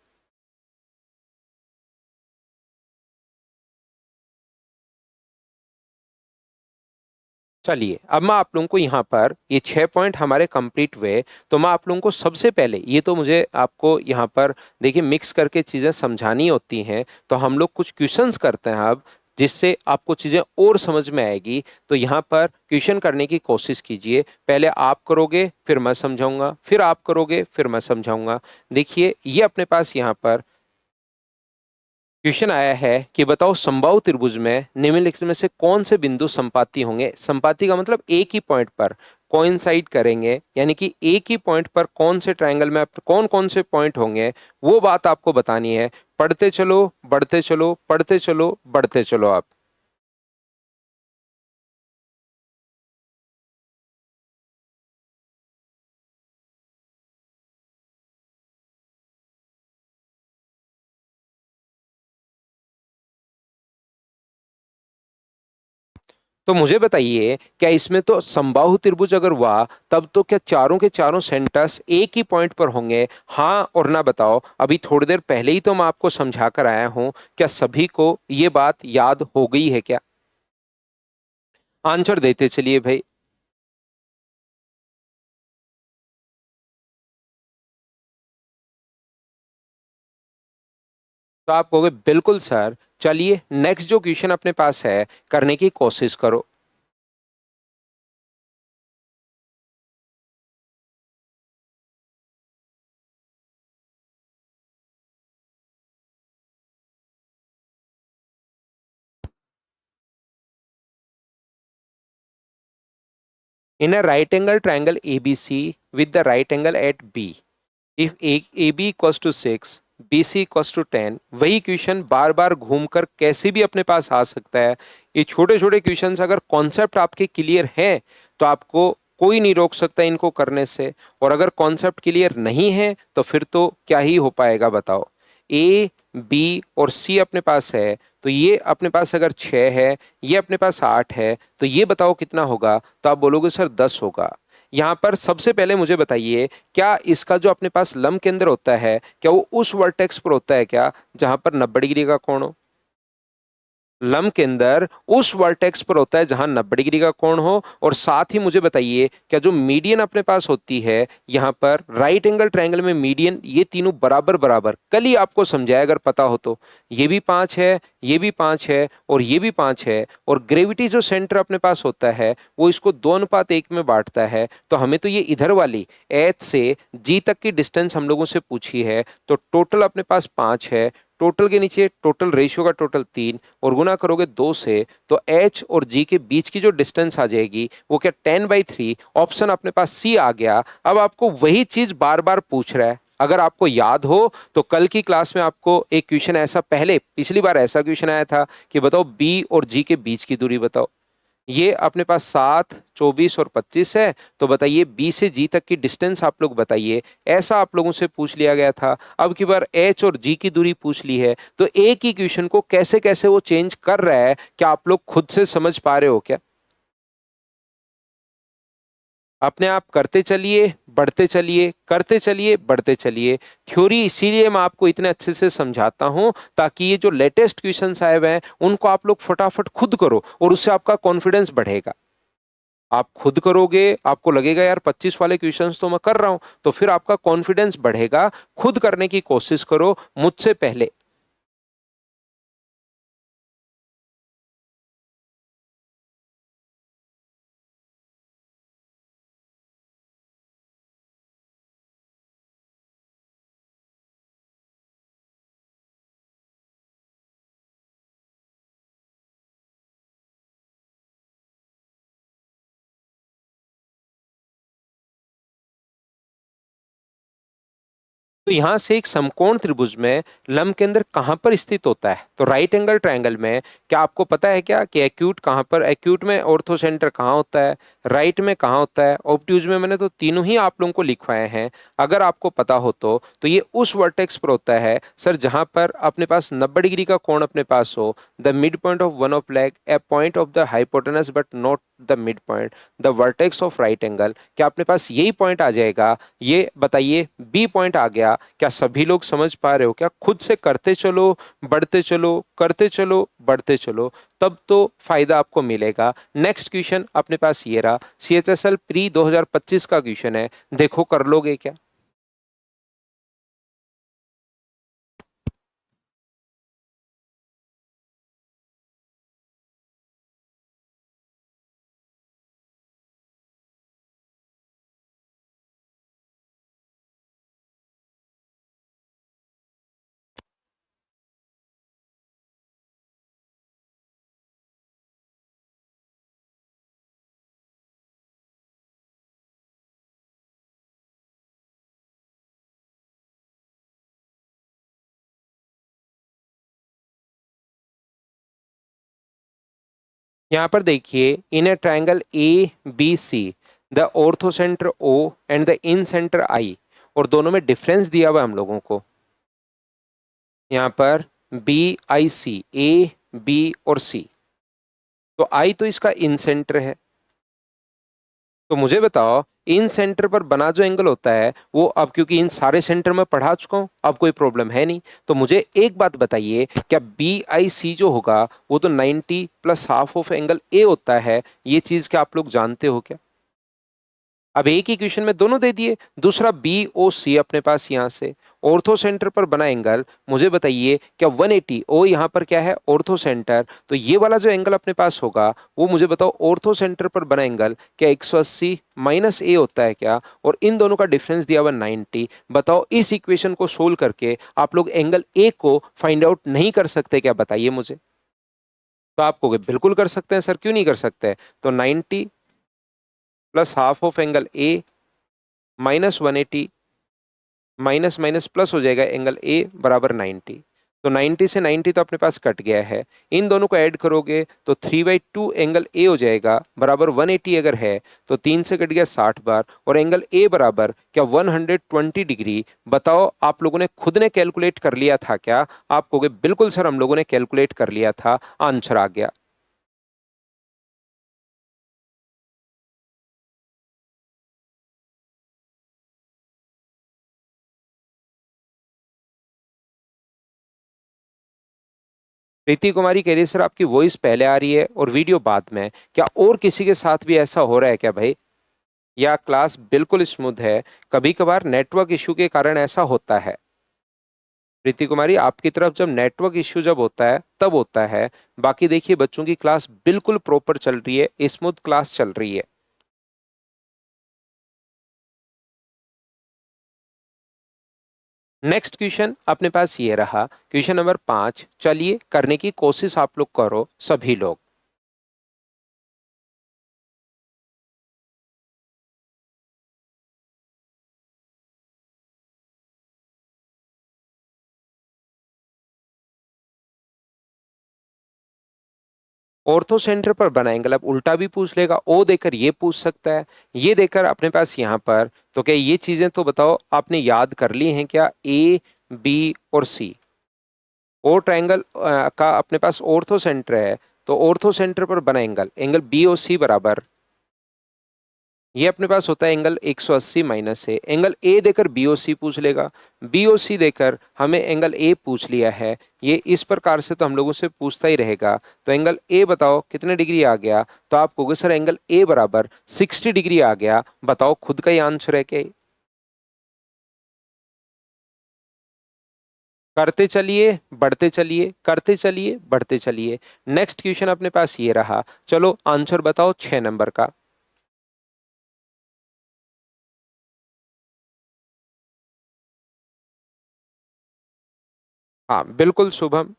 Speaker 1: चलिए अब मैं आप लोगों को यहाँ पर ये 6 पॉइंट हमारे कंप्लीट हुए। तो मैं आप लोगों को सबसे पहले, ये तो मुझे आपको यहाँ पर देखिए मिक्स करके चीजें समझानी होती हैं, तो हम लोग कुछ क्वेश्चंस करते हैं अब, जिससे आपको चीजें और समझ में आएगी। तो यहाँ पर क्वेश्चन करने की कोशिश कीजिए। पहले आप करोगे फिर मैं समझाऊंगा, फिर आप करोगे फिर मैं समझाऊंगा। देखिए ये अपने पास यहाँ पर क्वेश्चन आया है कि बताओ समबाहु त्रिभुज में निम्नलिखित में से कौन से बिंदु संपाती होंगे। संपाती का मतलब एक ही पॉइंट पर कोइंसाइड करेंगे, यानी कि एक ही पॉइंट पर कौन से ट्रायंगल में कौन कौन से पॉइंट होंगे, वो बात आपको बतानी है। पढ़ते चलो, बढ़ते चलो, पढ़ते चलो, बढ़ते चलो आप। तो मुझे बताइए, क्या इसमें तो समबाहु त्रिभुज अगर हुआ तब तो क्या चारों के चारों सेंटर्स एक ही पॉइंट पर होंगे? हाँ और ना बताओ। अभी थोड़ी देर पहले ही तो मैं आपको समझा कर आया हूं, क्या सभी को ये बात याद हो गई है क्या? आंसर देते चलिए भाई। तो आप कहोगे बिल्कुल सर। चलिए नेक्स्ट जो क्वेश्चन अपने पास है करने की कोशिश करो। In a right angle triangle ABC with the right angle at B, if A B equals to 6, B C equals to 10। वही क्वेश्चन बार बार घूमकर कैसे भी अपने पास आ सकता है। ये छोटे छोटे क्वेश्चंस अगर कॉन्सेप्ट आपके क्लियर हैं तो आपको कोई नहीं रोक सकता इनको करने से, और अगर कॉन्सेप्ट क्लियर नहीं है तो फिर तो क्या ही हो पाएगा बताओ। ए बी और सी अपने पास है, तो ये अपने पास अगर 6 है, ये अपने पास 8 है, तो ये बताओ कितना होगा? तो आप बोलोगे सर 10 होगा। यहाँ पर सबसे पहले मुझे बताइए, क्या इसका जो अपने पास लंब केंद्र होता है क्या वो उस वर्टेक्स पर होता है क्या जहां पर 90 डिग्री का कोण हो? लंब के अंदर उस वर्टेक्स पर होता है जहां 90 डिग्री का कोण हो। और साथ ही मुझे बताइए, क्या जो मीडियन अपने पास होती है यहां पर राइट एंगल ट्रायंगल में मीडियन, ये तीनों बराबर बराबर, कल ही आपको समझाया अगर पता हो तो, ये भी 5 है, ये भी 5 है और ये भी 5 है। और ग्रेविटी जो सेंटर अपने पास होता है वो इसको 2:1 में बांटता है। तो हमें तो ये इधर वाली एच से जी तक की डिस्टेंस हम लोगों से पूछी है, तो टोटल अपने पास 5 है। टोटल के नीचे टोटल रेशियो का टोटल 3, और गुना करोगे 2 से, तो एच और जी के बीच की जो डिस्टेंस आ जाएगी वो क्या 10/3। ऑप्शन अपने पास सी आ गया। अब आपको वही चीज बार बार पूछ रहा है, अगर आपको याद हो तो कल की क्लास में आपको एक क्वेश्चन ऐसा, पहले पिछली बार ऐसा क्वेश्चन आया था कि बताओ बी और जी के बीच की दूरी बताओ। ये अपने पास 7, 24 और 25 है, तो बताइए बी से जी तक की डिस्टेंस आप लोग बताइए। ऐसा आप लोगों से पूछ लिया गया था। अब की बार एच और जी की दूरी पूछ ली है, तो एक ही क्वेश्चन को कैसे कैसे वो चेंज कर रहा है, क्या आप लोग खुद से समझ पा रहे हो क्या? अपने आप करते चलिए, बढ़ते चलिए, करते चलिए, बढ़ते चलिए। थ्योरी इसीलिए मैं आपको इतने अच्छे से समझाता हूं ताकि ये जो लेटेस्ट क्वेश्चंस आए हुए हैं उनको आप लोग फटाफट खुद करो और उससे आपका कॉन्फिडेंस बढ़ेगा। आप खुद करोगे, आपको लगेगा यार 25 वाले क्वेश्चंस तो मैं कर रहा हूं, तो फिर आपका कॉन्फिडेंस बढ़ेगा। खुद करने की कोशिश करो मुझसे पहले। तो यहां से एक समकोण त्रिभुज में लंब केंद्र कहां पर स्थित होता है? तो राइट एंगल ट्रायंगल में क्या आपको पता है क्या कि एक्यूट कहां पर, एक्यूट में ऑर्थो सेंटर कहां होता है, राइट में कहां होता है, ऑब्ट्यूज में? मैंने तो तीनों ही आप लोगों को लिखवाए हैं। अगर आपको पता हो तो ये उस वर्टेक्स पर होता है सर जहां पर अपने पास 90 डिग्री का कोण अपने पास हो। The mid point of one of leg A point of the hypotenuse but not the mid point the vertex of right angle. क्या अपने पास यही पॉइंट आ जाएगा? ये बताइए बी पॉइंट आ गया। क्या सभी लोग समझ पा रहे हो क्या? खुद से करते चलो, बढ़ते चलो, करते चलो, बढ़ते चलो, तब तो फायदा आपको मिलेगा। नेक्स्ट क्वेश्चन अपने पास ये रहा, सीएचएसएल प्री 2025 का क्वेश्चन है, देखो कर लोगे क्या? यहां पर देखिए, in a triangle A B C the orthocentre O and the incentre I, और दोनों में डिफरेंस दिया हुआ है हम लोगों को। यहाँ पर B I C, A B और सी, तो आई तो इसका इन सेंटर है। तो मुझे बताओ इन सेंटर पर बना जो एंगल होता है वो, अब क्योंकि इन सारे सेंटर में पढ़ा चुका हूं, अब कोई प्रॉब्लम है नहीं। तो मुझे एक बात बताइए, क्या बी आई सी जो होगा वो तो 90 plus half of angle A होता है? ये चीज क्या आप लोग जानते हो क्या? अब एक ही क्वेश्चन में दोनों दे दिए। दूसरा बी ओ सी अपने पास यहां से ऑर्थो सेंटर पर बना एंगल, मुझे बताइए क्या 180 ओ यहां पर क्या है? Ortho centre. तो ये वाला जो एंगल अपने पास होगा वो मुझे बताओ ऑर्थो सेंटर पर बना एंगल क्या 180 माइनस ए होता है क्या? और इन दोनों का डिफरेंस दिया हुआ 90। बताओ इस इक्वेशन को सोल्व करके आप लोग एंगल ए को फाइंड आउट नहीं कर सकते क्या? बताइए मुझे। तो आप कहोगे बिल्कुल कर सकते हैं सर, क्यों नहीं कर सकते? तो 90 plus half of angle A minus 180 minus minus plus हो जाएगा एंगल ए बराबर 90। तो 90 से 90 तो अपने पास कट गया है। इन दोनों को ऐड करोगे तो 3/2 एंगल ए हो जाएगा बराबर 180 अगर है तो 3 से कट गया 60 बार, और एंगल ए बराबर क्या 120 डिग्री। बताओ आप लोगों ने खुद ने कैलकुलेट कर लिया था क्या? आप कहोगे बिल्कुल सर हम लोगों ने कैलकुलेट कर लिया था, आंसर आ गया। प्रीति कुमारी कह रही है सर आपकी वॉइस पहले आ रही है और वीडियो बाद में। क्या और किसी के साथ भी ऐसा हो रहा है क्या भाई? या क्लास बिल्कुल स्मूथ है? कभी कभार नेटवर्क इशू के कारण ऐसा होता है। प्रीति कुमारी आपकी तरफ जब नेटवर्क इश्यू जब होता है तब होता है। बाकी देखिए बच्चों की क्लास बिल्कुल प्रॉपर चल रही है, स्मूथ क्लास चल रही है। नेक्स्ट क्वेश्चन अपने पास ये रहा, क्वेश्चन नंबर 5। चलिए करने की कोशिश आप लोग करो सभी लोग। ऑर्थो सेंटर पर बना एंगल अब उल्टा भी पूछ लेगा, ओ देकर ये पूछ सकता है, ये देकर अपने पास यहाँ पर। तो क्या ये चीजें तो बताओ आपने याद कर ली हैं क्या? ए बी और सी, ओ ट्रायंगल का अपने पास ऑर्थो सेंटर है, तो ऑर्थो सेंटर पर बना angle, angle B O C बराबर, ये अपने पास होता है angle 180 minus A. Angle A देकर बीओसी पूछ लेगा, बीओसी देकर हमें एंगल ए पूछ लिया है, ये इस प्रकार से तो हम लोगों से पूछता ही रहेगा। तो एंगल ए बताओ कितने डिग्री आ गया? तो आप कहोगे सर एंगल ए बराबर 60 डिग्री आ गया। बताओ खुद का ही आंसर है क्या? करते चलिए बढ़ते चलिए, करते चलिए बढ़ते चलिए। नेक्स्ट क्वेश्चन अपने पास ये रहा, चलो आंसर बताओ 6 नंबर का। हाँ बिल्कुल शुभम।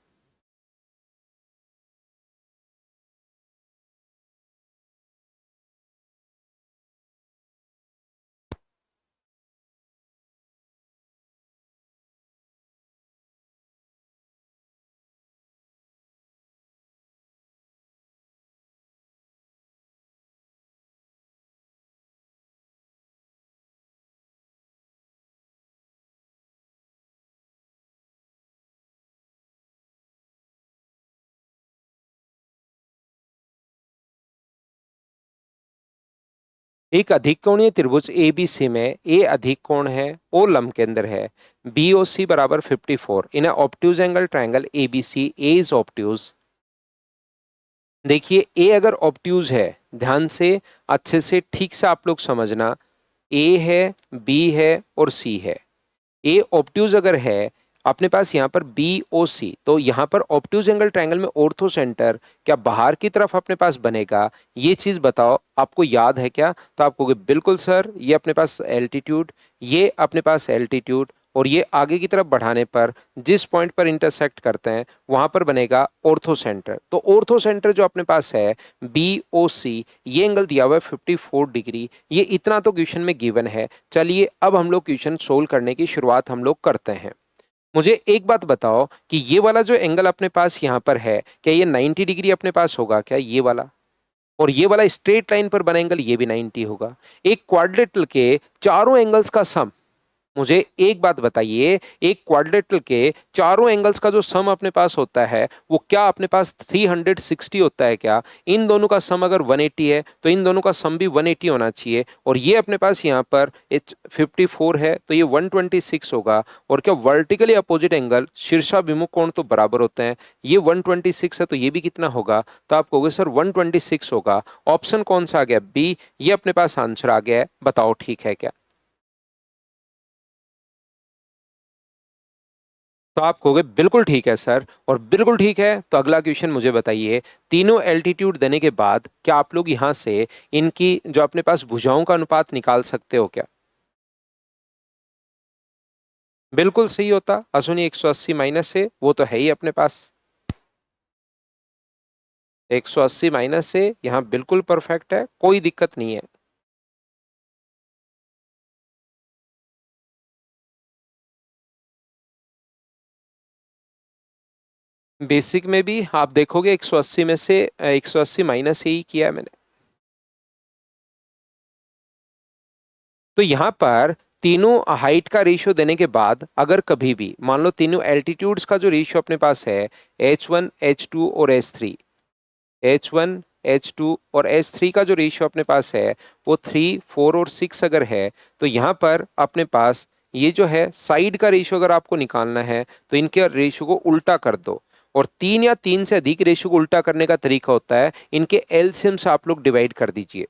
Speaker 1: एक अधिक कोणीय त्रिभुज एबीसी में ए अधिक कोण है, ओ लंब केंद्र है, बी ओ सी बराबर 54 in obtuse angle triangle ABC, A is obtuse. देखिए ए अगर ऑब्ट्यूज है, ध्यान से अच्छे से ठीक से आप लोग समझना, ए है, बी है और सी है। ए ऑब्ट्यूज अगर है अपने पास यहाँ पर बी ओ सी, तो यहाँ पर ऑब्ट्यूज एंगल ट्रायंगल में ऑर्थो सेंटर क्या बाहर की तरफ अपने पास बनेगा? ये चीज बताओ आपको याद है क्या? तो आप कहोगे बिल्कुल सर, ये अपने पास एल्टीट्यूड, ये अपने पास एल्टीट्यूड, और ये आगे की तरफ बढ़ाने पर जिस पॉइंट पर इंटरसेक्ट करते हैं वहां पर बनेगा ऑर्थो सेंटर। तो ऑर्थो सेंटर जो अपने पास है बी ओ सी, ये एंगल दिया हुआ है 54 डिग्री। ये इतना तो क्वेश्चन में गिवन है। चलिए अब हम लोग क्वेश्चन सोल्व करने की शुरुआत हम लोग करते हैं। मुझे एक बात बताओ कि ये वाला जो एंगल अपने पास यहाँ पर है, क्या ये 90 डिग्री अपने पास होगा क्या? ये वाला और ये वाला स्ट्रेट लाइन पर बना एंगल ये भी 90 होगा। एक क्वाड्रिलेटरल के चारों एंगल्स का सम, मुझे एक बात बताइए, एक क्वाड्रिलेटरल के चारों एंगल्स का जो सम अपने पास होता है वो क्या अपने पास 360 होता है क्या? इन दोनों का सम अगर 180 है तो इन दोनों का सम भी 180 होना चाहिए। और ये अपने पास यहाँ पर 54 है तो ये 126 होगा। और क्या वर्टिकली अपोजिट एंगल शीर्षाभिमुख कोण तो बराबर होते हैं, ये 126 है तो ये भी कितना होगा? तो आप कहोगे सर 126 होगा। ऑप्शन कौन सा आ गया? बी, ये अपने पास आंसर आ गया है। बताओ ठीक है क्या? तो आप कहोगे बिल्कुल ठीक है सर, और बिल्कुल ठीक है तो अगला क्वेश्चन मुझे बताइए, तीनों एल्टीट्यूड देने के बाद क्या आप लोग यहां से इनकी जो अपने पास भुजाओं का अनुपात निकाल सकते हो क्या? बिल्कुल सही होता, असुनी 180 माइनस से, वो तो है ही अपने पास। 180 माइनस से यहाँ बिल्कुल परफेक्ट है, कोई दिक्कत नहीं है। बेसिक में भी आप देखोगे 180 में से 180 माइनस से ही किया है मैंने। तो यहाँ पर तीनों हाइट का रेशियो देने के बाद अगर कभी भी मान लो तीनों एल्टीट्यूड्स का जो रेशियो अपने पास है H1 H2 और H3, H1 H2 और H3 का जो रेशियो अपने पास है वो 3 4 और 6 अगर है, तो यहाँ पर अपने पास ये जो है साइड का रेशियो अगर आपको निकालना है तो इनके रेशियो को उल्टा कर दो। और तीन या तीन से अधिक रेशियो को उल्टा करने का तरीका होता है इनके एलसीएम से आप लोग डिवाइड कर दीजिए।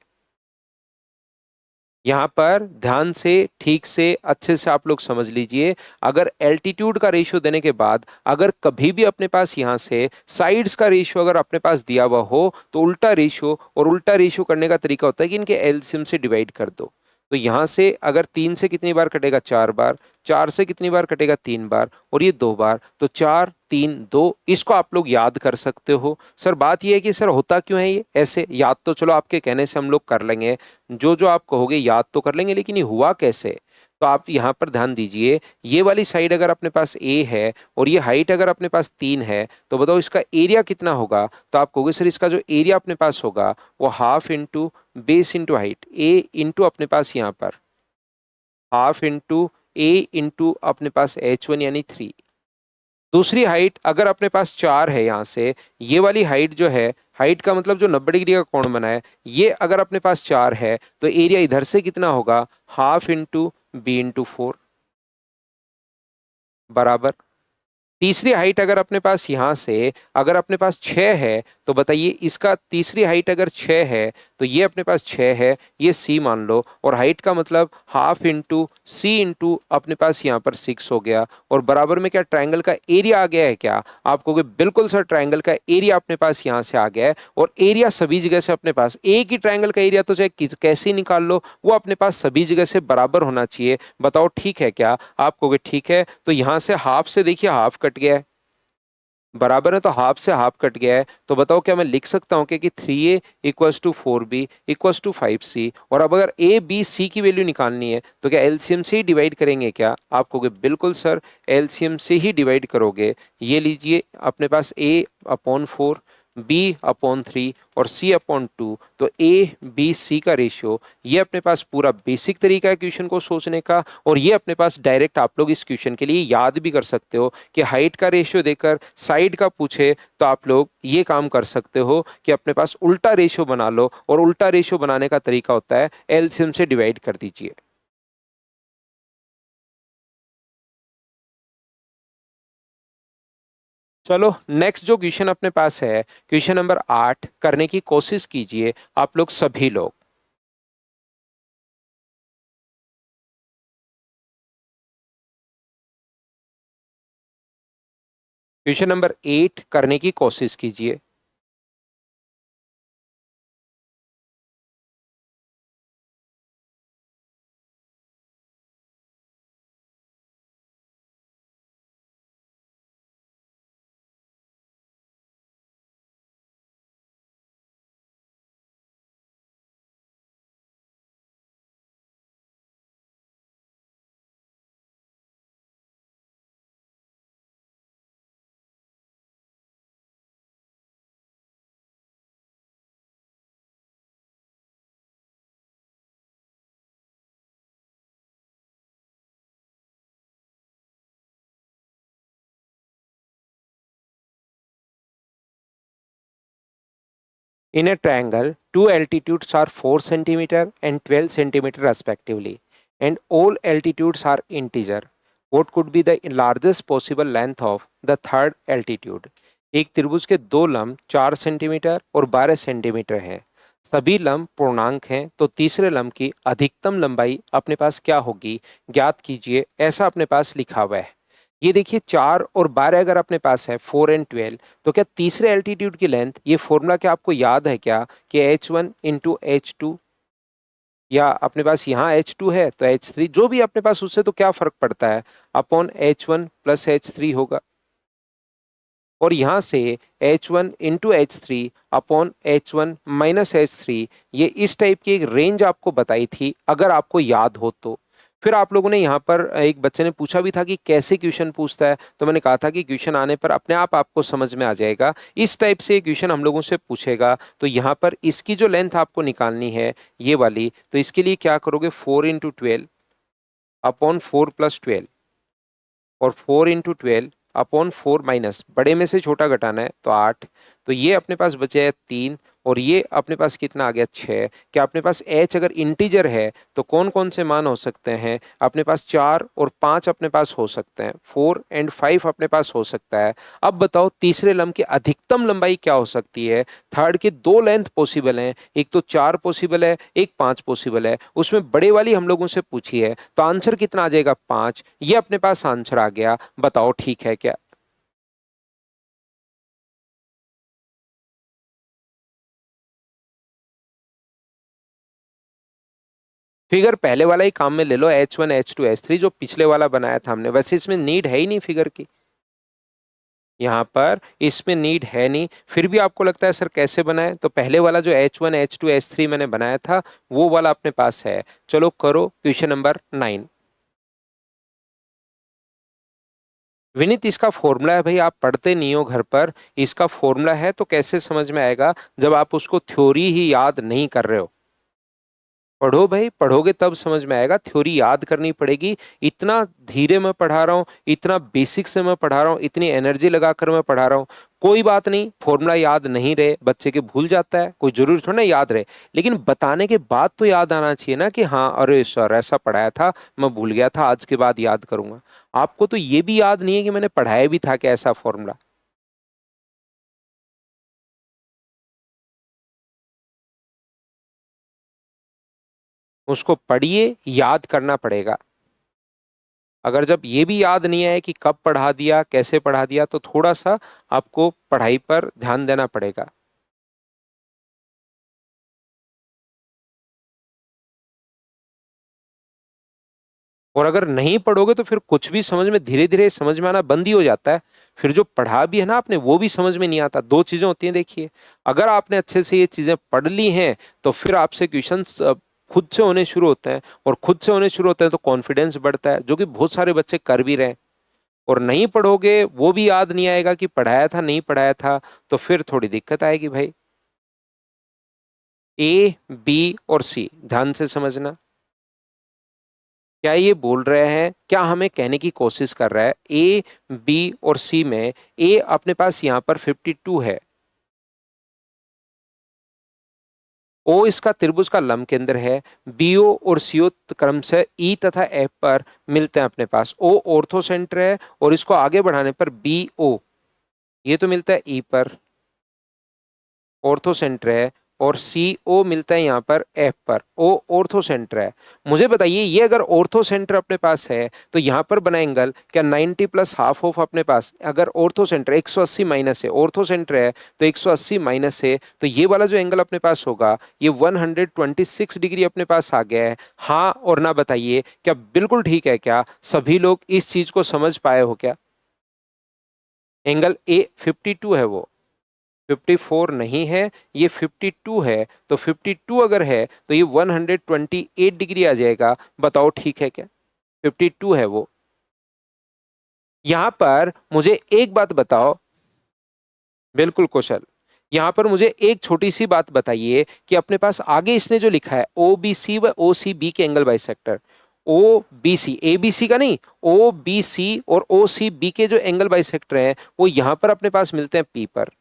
Speaker 1: यहाँ पर ध्यान से ठीक से अच्छे से आप लोग समझ लीजिए, अगर एल्टीट्यूड का रेशियो देने के बाद अगर कभी भी अपने पास यहाँ से साइड्स का रेशियो अगर अपने पास दिया हुआ हो तो उल्टा रेशियो, और उल्टा रेशियो करने का तरीका होता है कि इनके एलसीएम से डिवाइड कर दो। तो यहाँ से अगर तीन से कितनी बार कटेगा? 4 बार। चार से कितनी बार कटेगा? 3 बार। और ये 2 बार, तो 4 3 2, इसको आप लोग याद कर सकते हो। सर बात ये है कि सर होता क्यों है ये ऐसे? याद तो चलो आपके कहने से हम लोग कर लेंगे, जो जो आप कहोगे याद तो कर लेंगे, लेकिन ये हुआ कैसे? तो आप यहाँ पर ध्यान दीजिए, ये वाली साइड अगर अपने पास ए है और ये हाइट अगर अपने पास 3 है, तो बताओ इसका एरिया कितना होगा। तो आप कहोगे सर इसका जो एरिया अपने पास होगा वो half into base into height, A into अपने पास यहाँ पर हाफ इंटू ए इंटू अपने पास h1 यानी 3। दूसरी हाइट अगर अपने पास 4 है, यहाँ से ये वाली हाइट जो है, हाइट का मतलब जो 90 डिग्री का कोण बना है, ये अगर अपने पास 4 है तो एरिया इधर से कितना होगा, हाफ इंटू बी इंटू 4 बराबर। तीसरी हाइट अगर अपने पास यहाँ से अगर अपने पास 6 है, तो बताइए इसका तीसरी हाइट अगर 6 है तो ये अपने पास 6 है, ये सी मान लो, और हाइट का मतलब हाफ इंटू सी इंटू अपने पास यहाँ पर 6 हो गया, और बराबर में क्या ट्रायंगल का एरिया आ गया है क्या। आप कहोगे बिल्कुल सर ट्रायंगल का एरिया अपने पास यहाँ से आ गया है, और एरिया सभी जगह से अपने पास एक ही ट्रायंगल का एरिया तो चाहे कैसे ही निकाल लो वो अपने पास सभी जगह से बराबर होना चाहिए। बताओ ठीक है क्या। आप कहोगे ठीक है, तो यहाँ से हाफ से देखिए हाफ कट गया है, बराबर है, तो हाफ से हाफ कट गया है, तो बताओ क्या मैं लिख सकता हूँ कि 3a equals to 4b equals to 5c। और अब अगर a b c की वैल्यू निकालनी है तो क्या एलसीएम से ही डिवाइड करेंगे क्या। आप कहोगे बिल्कुल सर एलसीएम से ही डिवाइड करोगे। ये लीजिए अपने पास a अपॉन 4, b अपॉन 3 और c अपॉन 2, तो a b c का रेशियो, ये अपने पास पूरा बेसिक तरीका है क्वेश्चन को सोचने का। और ये अपने पास डायरेक्ट आप लोग इस क्वेश्चन के लिए याद भी कर सकते हो कि हाइट का रेशियो देकर साइड का पूछे तो आप लोग ये काम कर सकते हो कि अपने पास उल्टा रेशियो बना लो, और उल्टा रेशियो बनाने का तरीका होता है एलसीएम से डिवाइड कर दीजिए। चलो नेक्स्ट जो क्वेश्चन अपने पास है, क्वेश्चन नंबर 8 करने की कोशिश कीजिए आप लोग सभी लोग। क्वेश्चन नंबर 8 करने की कोशिश कीजिए। In a triangle, two altitudes are 4 centimeter and 12 centimeter respectively, and all altitudes are integer. What could be the largest possible length of the third altitude? एक त्रिभुज के दो लंब 4 सेंटीमीटर और 12 सेंटीमीटर हैं, सभी लंब पूर्णांक हैं, तो तीसरे लंब की अधिकतम लंबाई अपने पास क्या होगी, ज्ञात कीजिए, ऐसा अपने पास लिखा हुआ है। ये देखिए 4 और 12 अगर अपने पास है 4 एंड 12, तो क्या तीसरे एल्टीट्यूड की लेंथ, ये फॉर्मूला क्या आपको याद है क्या कि h1 इंटू h2, या अपने पास यहाँ h2 है तो h3, जो भी अपने पास, उससे तो क्या फर्क पड़ता है, अपॉन h1 प्लस h3 होगा। और यहाँ से h1 into h3 upon h1 minus h3, ये इस टाइप की एक रेंज आपको बताई थी अगर आपको याद हो तो। फिर आप लोगों ने यहाँ पर एक बच्चे ने पूछा भी था कि कैसे क्वेश्चन पूछता है, तो मैंने कहा था कि क्वेश्चन आने पर अपने आप आपको समझ में आ जाएगा। इस टाइप से क्वेश्चन हम लोगों से पूछेगा, तो यहाँ पर इसकी जो लेंथ आपको निकालनी है ये वाली, तो इसके लिए क्या करोगे, 4 इंटू 12 अपॉन 4 प्लस 12, और 4 इंटू 12 अपॉन 4 माइनस, बड़े में से छोटा घटाना है तो 8, तो ये अपने पास बचे है 3, और ये अपने पास कितना आ गया 6। क्या अपने पास h अगर इंटीजर है तो कौन कौन से मान हो सकते हैं, अपने पास 4 और 5 अपने पास हो सकते हैं, 4 एंड 5 अपने पास हो सकता है। अब बताओ तीसरे लंब की अधिकतम लंबाई क्या हो सकती है। थर्ड के दो लेंथ पॉसिबल हैं, एक तो 4 पॉसिबल है, एक 5 पॉसिबल है, उसमें बड़े वाली हम लोगों से पूछी है, तो आंसर कितना आ जाएगा 5। ये अपने पास आंसर आ गया, बताओ ठीक है क्या। फिगर पहले वाला ही काम में ले लो, h1 h2 h3 जो पिछले वाला बनाया था हमने, वैसे इसमें नीड है ही नहीं फिगर की, यहाँ पर इसमें नीड है नहीं। फिर भी आपको लगता है सर कैसे बनाए, तो पहले वाला जो h1 h2 h3 मैंने बनाया था वो वाला अपने पास है। चलो करो क्वेश्चन नंबर 9। विनीत इसका फॉर्मूला है भाई, आप पढ़ते नहीं हो घर पर। इसका फॉर्मूला है तो कैसे समझ में आएगा जब आप उसको थ्योरी ही याद नहीं कर रहे हो। पढ़ो भाई, पढ़ोगे तब समझ में आएगा, थ्योरी याद करनी पड़ेगी। इतना धीरे मैं पढ़ा रहा हूँ, इतना बेसिक से मैं पढ़ा रहा हूँ, इतनी एनर्जी लगाकर मैं पढ़ा रहा हूँ। कोई बात नहीं, फॉर्मूला याद नहीं रहे बच्चे के भूल जाता है, कोई जरूरी थोड़ा ना याद रहे। लेकिन बताने के बाद तो याद आना चाहिए ना कि हाँ अरे सर ऐसा पढ़ाया था, मैं भूल गया था, आज के बाद याद करूंगा। आपको तो ये भी याद नहीं है कि मैंने पढ़ाया भी था क्या ऐसा फॉर्मूला। उसको पढ़िए, याद करना पड़ेगा। अगर जब ये भी याद नहीं आए कि कब पढ़ा दिया कैसे पढ़ा दिया, तो थोड़ा सा आपको पढ़ाई पर ध्यान देना पड़ेगा। और अगर नहीं पढ़ोगे तो फिर कुछ भी समझ में धीरे धीरे समझ में आना बंद ही हो जाता है। फिर जो पढ़ा भी है ना आपने वो भी समझ में नहीं आता। दो चीजें होती हैं देखिए, अगर आपने अच्छे से ये चीजें पढ़ ली हैं तो फिर आपसे क्वेश्चंस खुद से होने शुरू होते हैं, और खुद से होने शुरू होते हैं तो कॉन्फिडेंस बढ़ता है, जो कि बहुत सारे बच्चे कर भी रहे हैं। और नहीं पढ़ोगे, वो भी याद नहीं आएगा कि पढ़ाया था नहीं पढ़ाया था, तो फिर थोड़ी दिक्कत आएगी भाई। ए, बी और सी ध्यान से समझना। क्या ये बोल रहे हैं, क्या हमें कहने की कोशिश कर रहा है, ए, बी और सी में ए अपने पास यहां पर 52 है। ओ इसका त्रिभुज का लंब केंद्र है। बीओ और सीओ क्रमशः ई तथा एफ पर मिलते हैं अपने पास। ओ ऑर्थो सेंटर है, और इसको आगे बढ़ाने पर बी ओ, ये तो मिलता है ई पर, ऑर्थो सेंटर है। और सी ओ मिलता है यहाँ पर एफ पर, ओ ऑर्थो सेंटर है। मुझे बताइए, ये अगर ऑर्थो सेंटर अपने पास है तो यहाँ पर बना एंगल क्या 90 प्लस हाफ ऑफ अपने पास, अगर ऑर्थो सेंटर 180 माइनस है, ऑर्थो सेंटर है तो 180 माइनस है, तो ये वाला जो एंगल अपने पास होगा ये 126 डिग्री अपने पास आ गया है। हाँ और ना बताइए, क्या बिल्कुल ठीक है क्या, सभी लोग इस चीज को समझ पाए हो क्या। एंगल ए 52 है वो, 54 नहीं है, ये 52 है। तो 52 अगर है तो ये 128 डिग्री आ जाएगा। बताओ ठीक है क्या, 52 है वो। यहां पर मुझे एक बात बताओ, बिल्कुल कुशल। यहां पर मुझे एक छोटी सी बात बताइए कि अपने पास आगे इसने जो लिखा है ओ बी सी व ओ सी बी के angle bisector, O B C, A B C का नहीं, ओ बी सी और ओ सी बी के जो एंगल बाइसेक्टर हैं वो यहां पर अपने पास मिलते हैं पी पर।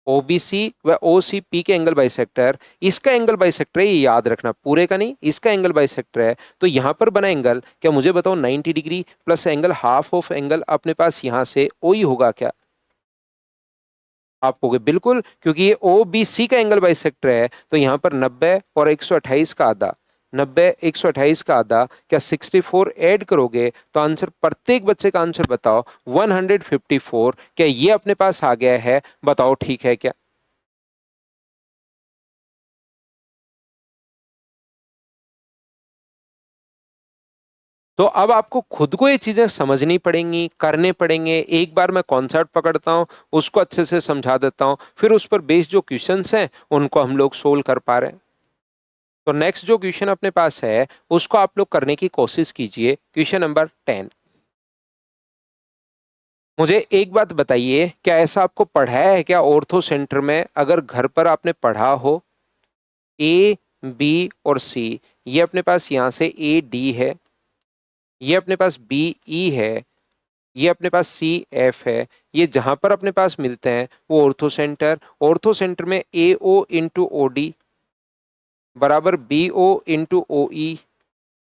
Speaker 1: ओबीसी व ओसीपी के एंगल बाइसेक्टर, इसका एंगल बाइसेक्टर है, ये याद रखना, पूरे का नहीं, इसका एंगल बाइसेक्टर है। तो यहां पर बना एंगल क्या, मुझे बताओ 90 degree plus angle half of angle अपने पास यहां से ओ ही होगा क्या। आप कहोगे बिल्कुल, क्योंकि ये ओ बी सी का एंगल बाइसेक्टर है, तो यहां पर 90 और 128 का आधा, 90 128 का आधा, क्या 64 ऐड करोगे तो आंसर, प्रत्येक बच्चे का आंसर बताओ 154। क्या ये अपने पास आ गया है, बताओ ठीक है क्या। तो अब आपको खुद को ये चीजें समझनी पड़ेंगी, करने पड़ेंगे। एक बार मैं कॉन्सेप्ट पकड़ता हूँ, उसको अच्छे से समझा देता हूँ, फिर उस पर बेस्ड जो क्वेश्चंस हैं उनको हम लोग सोल्व कर पा रहे हैं। तो नेक्स्ट जो क्वेश्चन अपने पास है उसको आप लोग करने की कोशिश कीजिए, क्वेश्चन नंबर 10। मुझे एक बात बताइए, क्या ऐसा आपको पढ़ाया है क्या ऑर्थो सेंटर में, अगर घर पर आपने पढ़ा हो। ए, बी और सी, ये अपने पास यहां से ए डी है, ये अपने पास बी ई है, ये अपने पास सी एफ है। ये जहां पर अपने पास मिलते हैं वो ऑर्थो सेंटर, ऑर्थो सेंटर में ए ओ इंटू ओ डी बराबर बी ओ इंटू ओ ई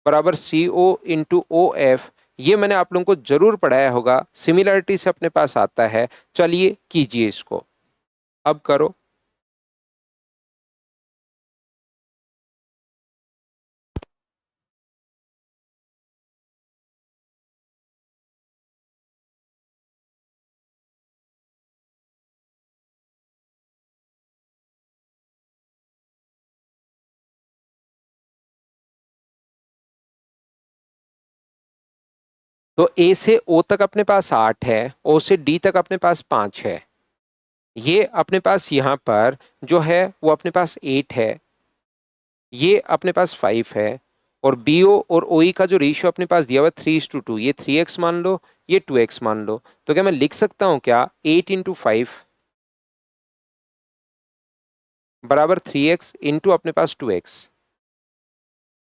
Speaker 1: बराबर सी ओ इंटू ओ एफ। ये मैंने आप लोगों को जरूर पढ़ाया होगा, सिमिलरिटी से अपने पास आता है। चलिए कीजिए इसको, अब करो। तो ए से ओ तक अपने पास 8 है, ओ से डी तक अपने पास 5 है। ये अपने पास यहाँ पर जो है वो अपने पास 8 है, ये अपने पास 5 है। और बी ओ और ओ ई का जो रेशियो अपने पास दिया हुआ है 3:2, ये 3x मान लो, ये 2x मान लो, तो क्या मैं लिख सकता हूं क्या 8 × 5 बराबर 3x इंटू अपने पास 2x,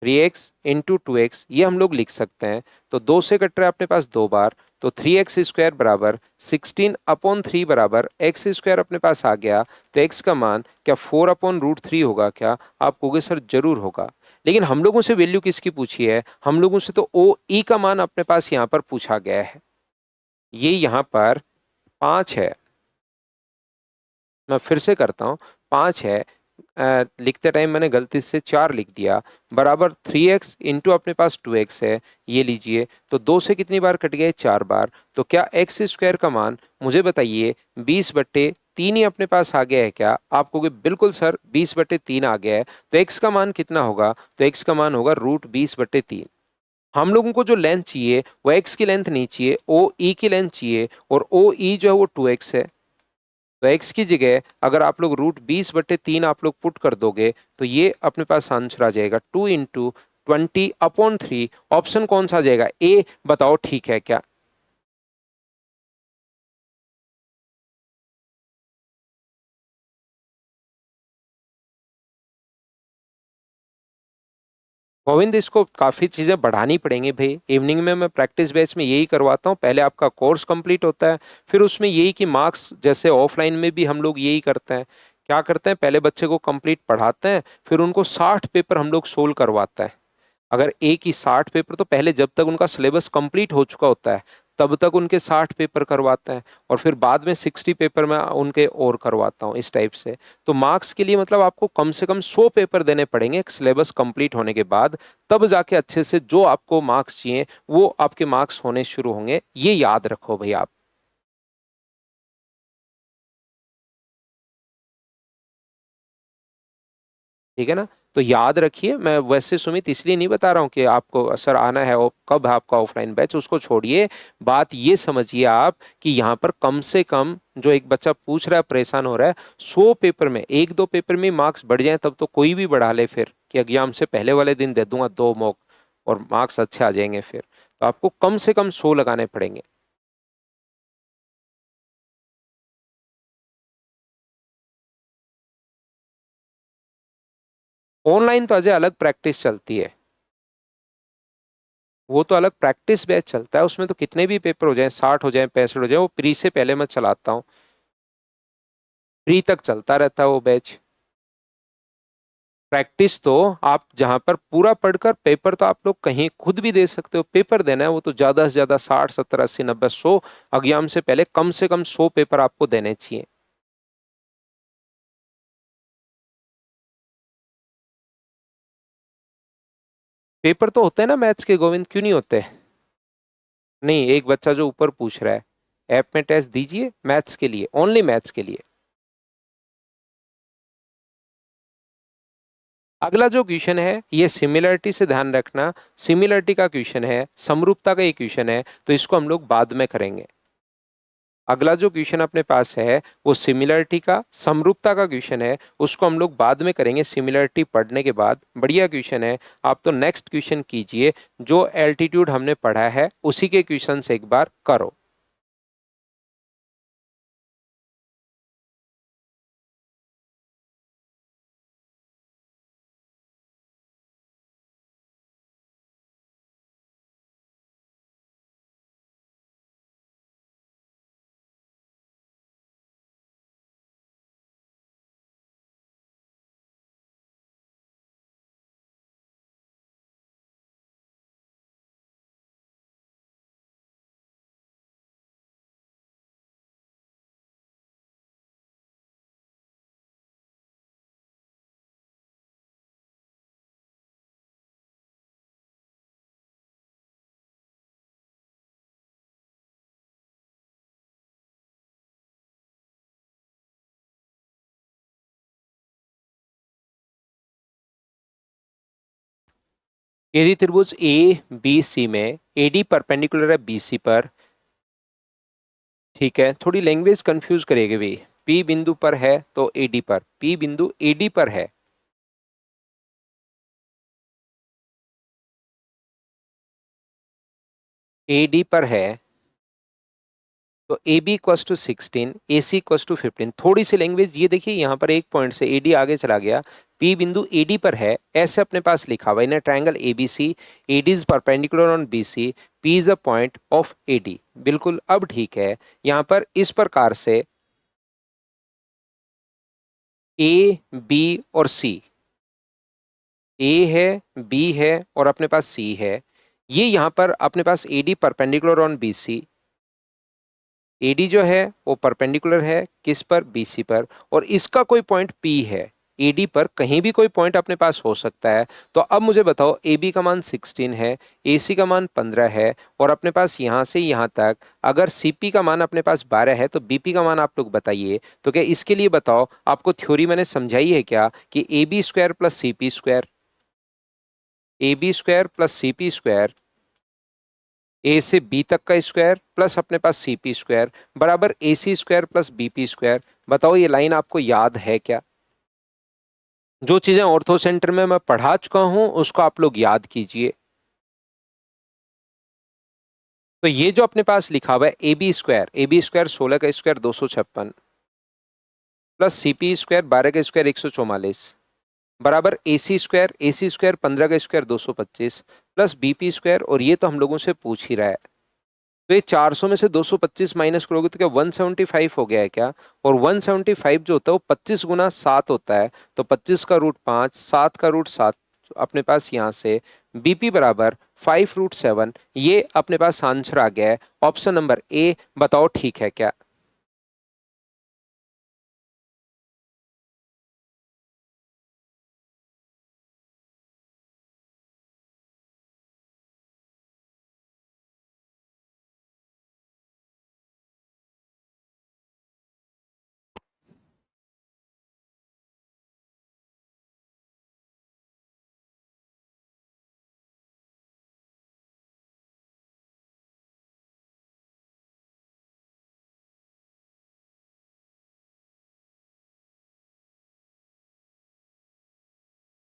Speaker 1: 3x × 2x ये हम लोग लिख सकते हैं। तो 2 से कट रहा है अपने पास 2 बार, तो 3x² बराबर 16/3 बराबर x² अपने पास आ गया। तो x का मान क्या 4/√3 होगा क्या? आप कहोगे सर जरूर होगा, लेकिन हम लोगों से वैल्यू किसकी पूछी है? हम लोगों से तो ओ ई का मान अपने पास यहाँ पर पूछा गया है। ये यहाँ पर 5 है, मैं फिर से करता हूँ, 5 है। लिखते टाइम मैंने गलती से 4 लिख दिया, बराबर 3x इंटू अपने पास 2x है, ये लीजिए। तो 2 से कितनी बार कट गए? 4 बार। तो क्या x² का मान मुझे बताइए 20/3 ही अपने पास आ गया है क्या? आप कहोगे बिल्कुल सर 20/3 आ गया है। तो x का मान कितना होगा? तो x का मान होगा √20/3। हम लोगों को जो लेंथ चाहिए वो x की लेंथ नहीं चाहिए, ओ ई की लेंथ चाहिए, और ओ ई जो है वो 2x है। तो x की जगह अगर आप लोग √20/3 आप लोग पुट कर दोगे तो ये अपने पास आंसर आ जाएगा 2 × 20/3। ऑप्शन कौन सा आ जाएगा? ए। बताओ ठीक है क्या? गोविंद इसको काफी चीजें बढ़ानी पड़ेंगी भाई। इवनिंग में मैं प्रैक्टिस बैच में यही करवाता हूँ, पहले आपका कोर्स कंप्लीट होता है, फिर उसमें यही कि मार्क्स, जैसे ऑफलाइन में भी हम लोग यही करते हैं। क्या करते हैं? पहले बच्चे को कंप्लीट पढ़ाते हैं, फिर उनको 60 पेपर हम लोग सोल्व करवाते हैं। अगर एक ही 60 पेपर, तो पहले जब तक उनका सिलेबस कंप्लीट हो चुका होता है तब तक उनके 60 पेपर करवाते हैं, और फिर बाद में 60 पेपर में उनके और करवाता हूँ इस टाइप से। तो मार्क्स के लिए मतलब आपको कम से कम 100 पेपर देने पड़ेंगे सिलेबस कंप्लीट होने के बाद, तब जाके अच्छे से जो आपको मार्क्स चाहिए वो आपके मार्क्स होने शुरू होंगे। ये याद रखो भाई आप। ठीक है ना? तो याद रखिए, मैं वैसे सुमित इसलिए नहीं बता रहा हूँ कि आपको सर आना है और कब है आपका ऑफलाइन बैच, उसको छोड़िए। बात ये समझिए आप कि यहाँ पर कम से कम जो एक बच्चा पूछ रहा है, परेशान हो रहा है, 100 पेपर में एक दो पेपर में मार्क्स बढ़ जाए तब तो कोई भी बढ़ा ले, फिर कि एग्जाम से पहले वाले दिन दे दूंगा 2 मॉक और मार्क्स अच्छे आ जाएंगे, फिर तो आपको कम से कम 100 लगाने पड़ेंगे। ऑनलाइन तो अजय अलग प्रैक्टिस चलती है, वो तो अलग प्रैक्टिस बैच चलता है, उसमें तो कितने भी पेपर हो जाए, 60 हो जाए 65 हो जाए, वो प्री से पहले मैं चलाता हूँ, प्री तक चलता रहता है वो बैच। प्रैक्टिस तो आप जहां पर पूरा पढ़कर, पेपर तो आप लोग कहीं खुद भी दे सकते हो, पेपर देना है वो तो ज्यादा से ज्यादा 60 70 80 90 100, एग्जाम से कम 100 पेपर आपको देने चाहिए। पेपर तो होते हैं ना मैथ्स के गोविंद, क्यों नहीं होते? नहीं, एक बच्चा जो ऊपर पूछ रहा है, ऐप में टेस्ट दीजिए मैथ्स के लिए, ओनली मैथ्स के लिए। अगला जो क्वेश्चन है ये सिमिलरिटी से ध्यान रखना, सिमिलरिटी का क्वेश्चन है, समरूपता का ये क्वेश्चन है, तो इसको हम लोग बाद में करेंगे। अगला जो क्वेश्चन अपने पास है वो सिमिलरिटी का, समरूपता का क्वेश्चन है, उसको हम लोग बाद में करेंगे सिमिलरिटी पढ़ने के बाद। बढ़िया क्वेश्चन है, आप तो नेक्स्ट क्वेश्चन कीजिए, जो एल्टीट्यूड हमने पढ़ा है उसी के क्वेश्चन से एक बार करो। यदि त्रिभुज ए बी सी में एडी परपेंडिकुलर है बीसी पर, ठीक है, थोड़ी लैंग्वेज कंफ्यूज करेगी भाई। पी बिंदु पर है तो एडी पर, पी बिंदु एडी पर है, एडी पर है, तो A B equals to 16, A C equals to 15। थोड़ी सी लैंग्वेज ये देखिए, यहाँ पर एक पॉइंट से एडी आगे चला गया, पी बिंदु एडी पर है, ऐसे अपने पास लिखा हुआ in triangle ABC, AD is perpendicular on BC, P is a point of AD. बिल्कुल, अब ठीक है। यहाँ पर इस प्रकार से ए बी और सी, ए है, बी है और अपने पास सी है। ये यहाँ पर अपने पास AD perpendicular on BC, AD जो है वो परपेंडिकुलर है किस पर, बीसी पर, और इसका कोई पॉइंट पी है। एडी पर कहीं भी कोई पॉइंट अपने पास हो सकता है। तो अब मुझे बताओ, ए बी का मान 16 है, ए सी का मान 15 है, और अपने पास यहाँ से यहाँ तक अगर सीपी का मान अपने पास 12 है, तो बीपी का मान आप लोग बताइए। तो क्या इसके लिए बताओ, आपको थ्योरी मैंने समझाई है क्या कि A B square plus C P square, A B square plus C P square, A से बी तक का स्क्वायर प्लस अपने पास सी पी स्क्वायर बराबर A C square plus B P square. बताओ ये लाइन आपको याद है क्या? जो चीजें ऑर्थो सेंटर में मैं पढ़ा चुका हूं उसको आप लोग याद कीजिए। तो ये जो अपने पास लिखा हुआ है ए बी स्क्वायर 16 का square 256 plus C P square 12 का स्क्वायर 144 बराबर ए सी स्क्वायर 15 का square 225 plus B P square, और ये तो हम लोगों से पूछ ही रहा है। तो ये 400 में से 225 माइनस करोगे तो क्या 175 हो गया है क्या? और 175 जो होता है वो 25 गुना 7 होता है। तो 25 का रूट 5, 7 का रूट 7, अपने पास यहाँ से बीपी बराबर 5 रूट 7। ये अपने पास आंसर आ गया है ऑप्शन नंबर ए। बताओ ठीक है क्या?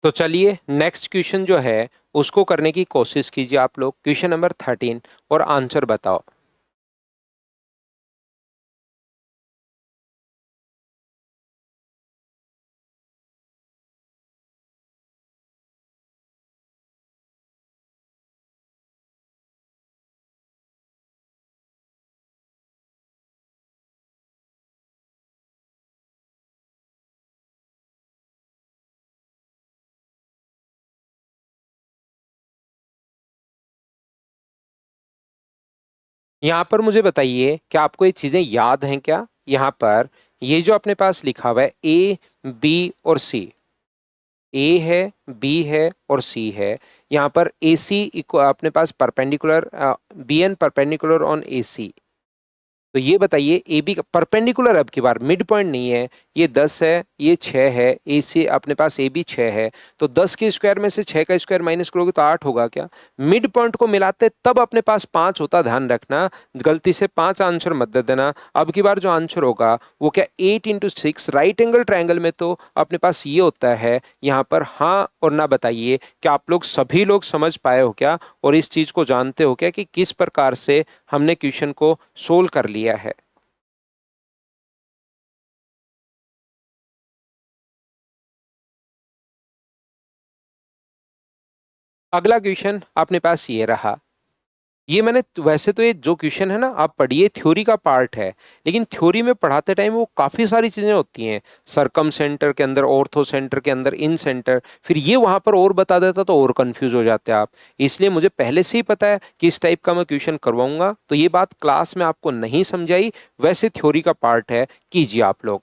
Speaker 1: तो चलिए नेक्स्ट क्वेश्चन जो है उसको करने की कोशिश कीजिए आप लोग। क्वेश्चन नंबर 13 और आंसर बताओ। यहाँ पर मुझे बताइए क्या आपको ये चीजें याद हैं क्या? यहाँ पर ये जो अपने पास लिखा हुआ है ए बी और सी, ए है, बी है और सी है। यहाँ पर ए सी अपने पास perpendicular, B N perpendicular on A C. तो ये बताइए ए बी का परपेंडिकुलर, अब की बार मिड पॉइंट नहीं है। ये 10 है, ये 6 है, ए सी अपने पास ए बी 6 है। तो 10 के स्क्वायर में से 6 का स्क्वायर माइनस करोगे तो 8 होगा क्या? मिड पॉइंट को मिलाते तब अपने पास 5 होता, ध्यान रखना। गलती से 5 आंसर मत दे देना। अब की बार जो आंसर होगा वो क्या 8 इंटू 6 राइट एंगल ट्राइंगल में तो अपने पास ये होता है। यहाँ पर हाँ और ना बताइए कि आप लोग सभी लोग समझ पाए हो क्या, और इस चीज को जानते हो क्या कि किस प्रकार से हमने क्वेश्चन को सोल्व कर लिया है। अगला क्वेश्चन अपने पास ये रहा। ये मैंने वैसे तो ये जो क्वेश्चन है ना आप पढ़िए, थ्योरी का पार्ट है, लेकिन थ्योरी में पढ़ाते टाइम वो काफी सारी चीजें होती हैं। सरकम सेंटर के अंदर, ऑर्थो सेंटर के अंदर, इन सेंटर, फिर ये वहां पर और बता देता तो और कंफ्यूज हो जाते आप। इसलिए मुझे पहले से ही पता है कि इस टाइप का मैं क्वेश्चन करवाऊंगा, तो ये बात क्लास में आपको नहीं समझाई। वैसे थ्योरी का पार्ट है, कीजिए आप लोग।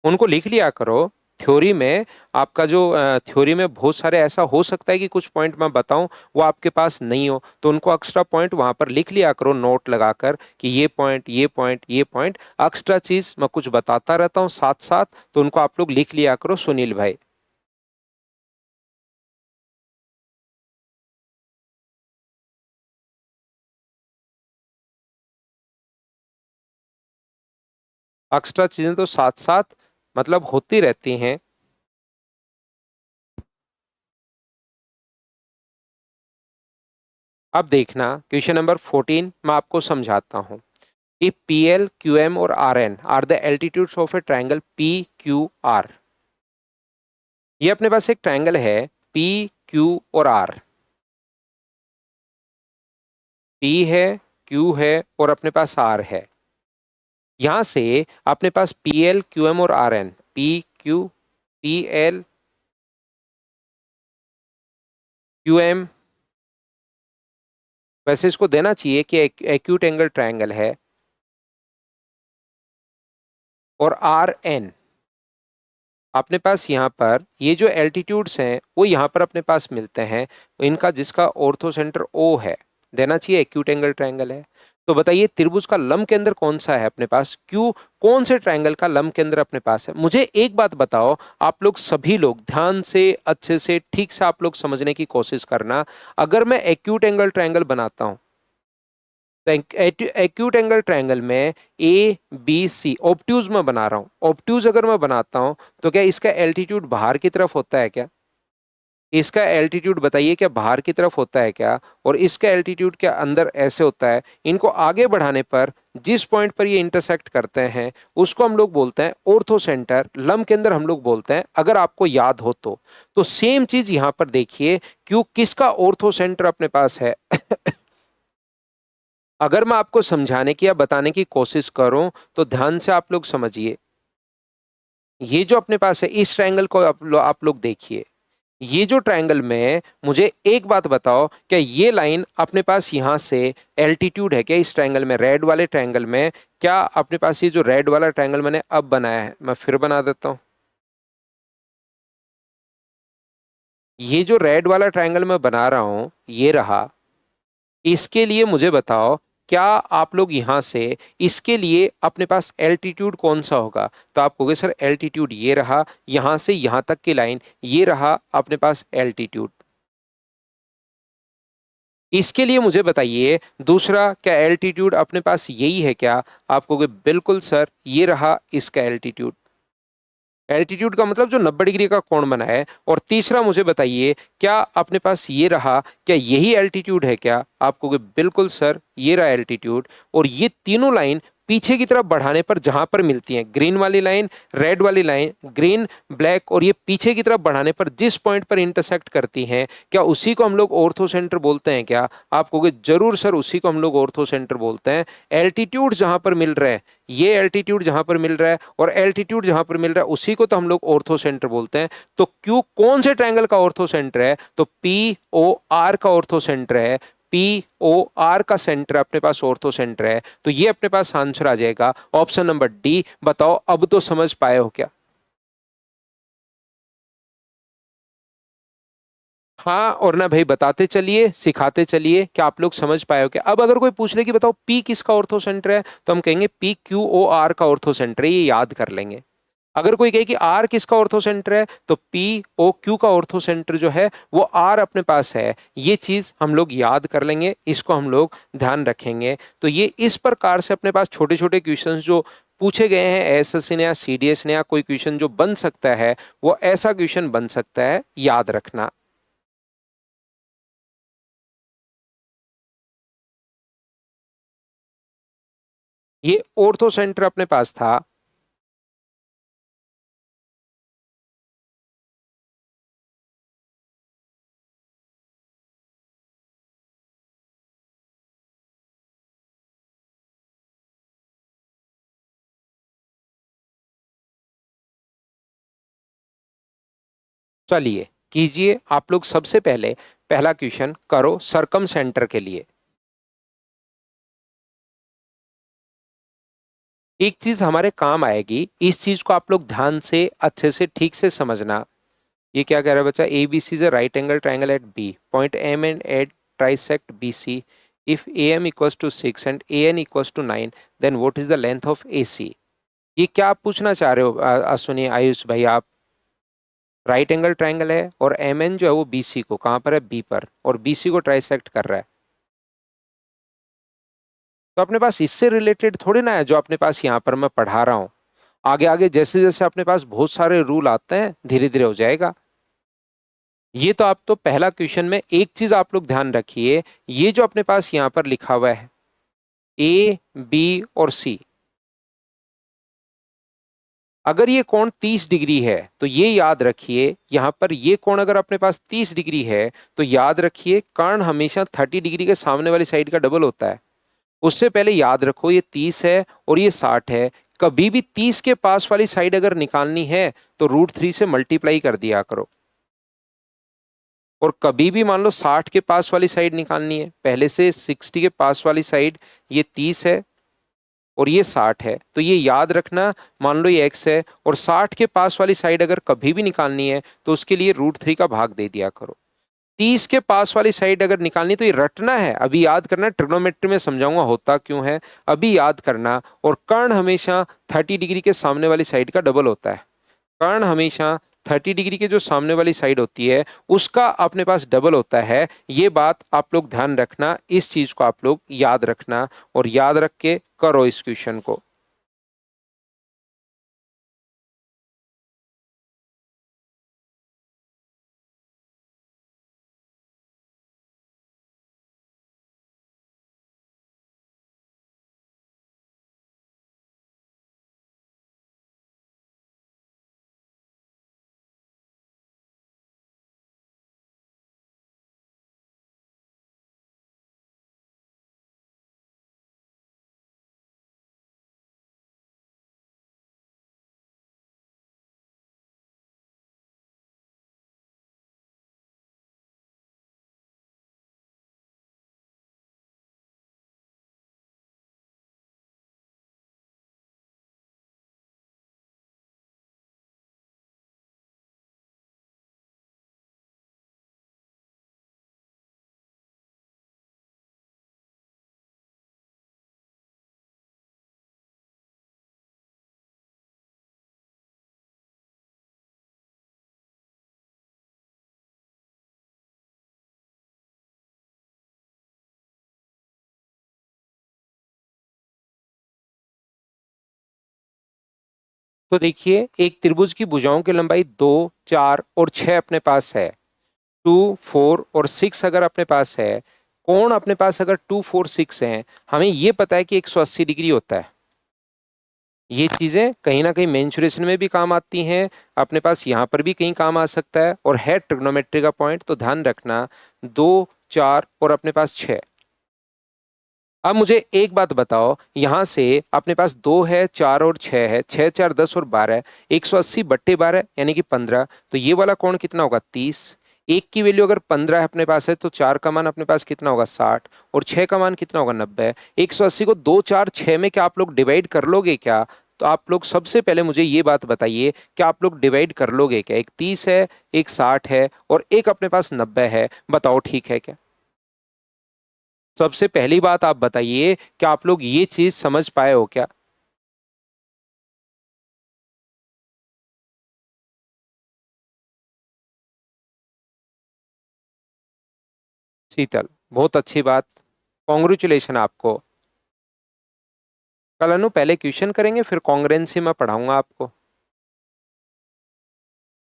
Speaker 1: उनको लिख लिया करो। थ्योरी में आपका जो थ्योरी में बहुत सारे ऐसा हो सकता है कि कुछ पॉइंट मैं बताऊं वो आपके पास नहीं हो, तो उनको एक्स्ट्रा पॉइंट वहां पर लिख लिया करो नोट लगाकर कि ये पॉइंट, ये पॉइंट, ये पॉइंट। एक्स्ट्रा चीज मैं कुछ बताता रहता हूँ साथ साथ, तो उनको आप लोग लिख लिया करो सुनील भाई। एक्स्ट्रा चीजें तो साथ साथ मतलब होती रहती हैं। अब देखना क्वेश्चन नंबर 14 मैं आपको समझाता हूं। If PL, QM और RN are the altitudes of a triangle PQR। ये अपने पास एक ट्रायंगल है P, Q और R। P है, Q है और अपने पास R है। यहां से अपने पास PL, QM और RN, PQ, PL, QM, वैसे इसको देना चाहिए कि एक्यूट एंगल ट्रायंगल है, और RN अपने पास यहाँ पर ये जो एल्टीट्यूड्स हैं वो यहाँ पर अपने पास मिलते हैं, इनका जिसका ऑर्थो सेंटर O है, देना चाहिए एक्यूट एंगल ट्रायंगल है। तो बताइए त्रिभुज का लंब केंद्र कौन सा है अपने पास, Q कौन से ट्रायंगल का लंब केंद्र अपने पास है। मुझे एक बात बताओ, आप लोग सभी लोग ध्यान से अच्छे से ठीक से आप लोग समझने की कोशिश करना। अगर मैं एक्यूट एंगल ट्रायंगल बनाता हूं तो एक्यूट एंगल ट्रायंगल में ए बी सी ऑब्ट्यूज में बना रहा हूं, ऑब्ट्यूज अगर मैं बनाता हूं तो क्या इसका एल्टीट्यूड बाहर की तरफ होता है क्या, इसका एल्टीट्यूड बताइए क्या बाहर की तरफ होता है क्या, और इसका एल्टीट्यूड क्या अंदर ऐसे होता है। इनको आगे बढ़ाने पर जिस पॉइंट पर ये इंटरसेक्ट करते हैं उसको हम लोग बोलते हैं ऑर्थो सेंटर, लंब केंद्र हम लोग बोलते हैं, अगर आपको याद हो तो सेम चीज यहां पर देखिए, क्यों किसका ऑर्थो सेंटर अपने पास है। अगर मैं आपको समझाने की या बताने की कोशिश करूं तो ध्यान से आप लोग समझिए। ये जो अपने पास है इस ट्रायंगल को आप लोग देखिए, ये जो ट्रायंगल में मुझे एक बात बताओ, क्या ये लाइन अपने पास यहां से एल्टीट्यूड है क्या इस ट्रायंगल में, रेड वाले ट्रायंगल में। क्या अपने पास ये जो रेड वाला ट्रायंगल मैंने अब बनाया है, मैं फिर बना देता हूं। ये जो रेड वाला ट्रायंगल मैं बना रहा हूं ये रहा, इसके लिए मुझे बताओ क्या आप लोग यहां से इसके लिए अपने पास एल्टीट्यूड कौन सा होगा। तो आप कहोगे सर एल्टीट्यूड ये रहा, यहां से यहां तक की लाइन ये रहा अपने पास एल्टीट्यूड। इसके लिए मुझे बताइए दूसरा, क्या एल्टीट्यूड अपने पास यही है क्या। आप कहोगे बिल्कुल सर ये रहा इसका एल्टीट्यूड। एल्टीट्यूड का मतलब जो 90 डिग्री का कोण बना है। और तीसरा मुझे बताइए क्या अपने पास ये रहा, क्या यही एल्टीट्यूड है क्या। आप कहोगे बिल्कुल सर ये रहा एल्टीट्यूड। और ये तीनों लाइन पीछे की तरफ बढ़ाने पर जहां पर मिलती हैं, ग्रीन वाली लाइन, रेड वाली लाइन, ग्रीन ब्लैक, और ये पीछे की तरफ बढ़ाने पर जिस पॉइंट पर इंटरसेक्ट करती हैं, क्या उसी को हम लोग ऑर्थो सेंटर बोलते हैं क्या। आप कहोगे जरूर सर उसी को हम लोग ऑर्थो सेंटर बोलते हैं। एल्टीट्यूड जहां पर मिल रहा है, ये एल्टीट्यूड जहां पर मिल रहा है और एल्टीट्यूड जहां पर मिल रहा है उसी को तो हम लोग ऑर्थो सेंटर बोलते हैं। तो क्यू कौन से ट्रायंगल का ऑर्थो सेंटर है, तो पी ओ आर का ऑर्थो सेंटर है। पी ओ आर का सेंटर अपने पास ऑर्थो सेंटर है, तो ये अपने पास आंसर आ जाएगा ऑप्शन नंबर डी। बताओ अब तो समझ पाए हो क्या। हाँ और ना भाई, बताते चलिए सिखाते चलिए, क्या आप लोग समझ पाए हो क्या। अब अगर कोई पूछ ले कि बताओ पी किसका ऑर्थो सेंटर है, तो हम कहेंगे पी क्यू ओ आर का ऑर्थो सेंटर है, ये याद कर लेंगे। अगर कोई कहे कि आर किसका ऑर्थो सेंटर है, तो पी ओ क्यू का ऑर्थो सेंटर जो है वो आर अपने पास है। ये चीज हम लोग याद कर लेंगे, इसको हम लोग ध्यान रखेंगे। तो ये इस प्रकार से अपने पास छोटे छोटे क्वेश्चंस जो पूछे गए हैं एसएससी ने या सीडीएस ने, या कोई क्वेश्चन जो बन सकता है वो ऐसा क्वेश्चन बन सकता है, याद रखना। ये ऑर्थो सेंटर अपने पास था। चलिए कीजिए आप लोग, सबसे पहले पहला क्वेश्चन करो सरकम सेंटर के लिए। एक चीज हमारे काम आएगी, इस चीज को आप लोग ध्यान से अच्छे से ठीक से समझना। ये क्या कह रहा है बच्चा, A B C is a right angle triangle at B, point M and at trisect B C. If A M equals to 6 and A N equals to 9, then what is the length of A C. ये क्या आप पूछना चाह रहे हो सुनिए आयुष भाई आप। राइट एंगल ट्राइंगल है और एम एन जो है वो बी सी को कहाँ पर है, बी पर, और बी सी को ट्राइसेक्ट कर रहा है। तो अपने पास इससे रिलेटेड थोड़ी ना है जो अपने पास यहाँ पर मैं पढ़ा रहा हूँ। आगे आगे जैसे जैसे अपने पास बहुत सारे रूल आते हैं धीरे धीरे हो जाएगा। ये तो आप तो पहला क्वेश्चन में एक चीज आप लोग ध्यान रखिए, ये जो अपने पास यहां पर लिखा हुआ है ए बी और सी, अगर ये कोण 30 डिग्री है तो ये याद रखिए, यहां पर ये कोण अगर अपने पास 30 डिग्री है तो याद रखिए कर्ण हमेशा 30 डिग्री के सामने वाली साइड का डबल होता है। उससे पहले याद रखो ये 30 है और ये 60 है, कभी भी 30 के पास वाली साइड अगर निकालनी है तो √3 से मल्टीप्लाई कर दिया करो। और कभी भी मान लो 60 के पास वाली साइड निकालनी है, पहले से 60 के पास वाली साइड ये 30 है और ये 60 है, तो ये याद रखना, मान लो ये x है और 60 के पास वाली साइड अगर कभी भी निकालनी है तो उसके लिए √3 का भाग दे दिया करो। 30 के पास वाली साइड अगर निकालनी तो ये रटना है, अभी याद करना, ट्रिग्नोमेट्री में समझाऊंगा होता क्यों है, अभी याद करना। और कर्ण हमेशा 30 डिग्री के सामने वाली साइड का डबल होता है, कर्ण हमेशा 30 डिग्री के जो सामने वाली साइड होती है उसका अपने पास डबल होता है। ये बात आप लोग ध्यान रखना, इस चीज को आप लोग याद रखना और याद रख के करो इस क्वेश्चन को। तो देखिए, एक त्रिभुज की भुजाओं की लंबाई 2, 4 और 6 अपने पास है, 2, 4 और 6 अगर अपने पास है, कोण अपने पास अगर 2, 4, 6 है, हमें ये पता है कि 180 डिग्री होता है। ये चीजें कहीं ना कहीं मेंसुरेशन में भी काम आती हैं, अपने पास यहाँ पर भी कहीं काम आ सकता है और है ट्रिग्नोमेट्री का पॉइंट, तो ध्यान रखना 2, 4 और अपने पास 6। अब मुझे एक बात बताओ, यहां से अपने पास 2 है, 4 और 6 है, 6, 4, 10 और 12, 180/12 यानी कि 15, तो ये वाला कोण कितना होगा 30। एक की वैल्यू अगर 15 है अपने पास है तो 4 का मान अपने पास कितना होगा 60 और 6 का मान कितना होगा 90। 180 को 2, 4, 6 में क्या आप लोग डिवाइड कर लोगे क्या? तो आप लोग सबसे पहले मुझे ये बात बताइए, क्या आप लोग डिवाइड कर लोगे क्या? एक 30 है, एक 60 है और एक अपने पास 90 है, बताओ ठीक है क्या? सबसे पहली बात आप बताइए, क्या आप लोग ये चीज समझ पाए हो क्या? शीतल, बहुत अच्छी बात, कॉन्ग्रेचुलेशन आपको। कल अनु पहले क्वेश्चन करेंगे फिर कॉन्ग्रेंसी में पढ़ाऊंगा आपको।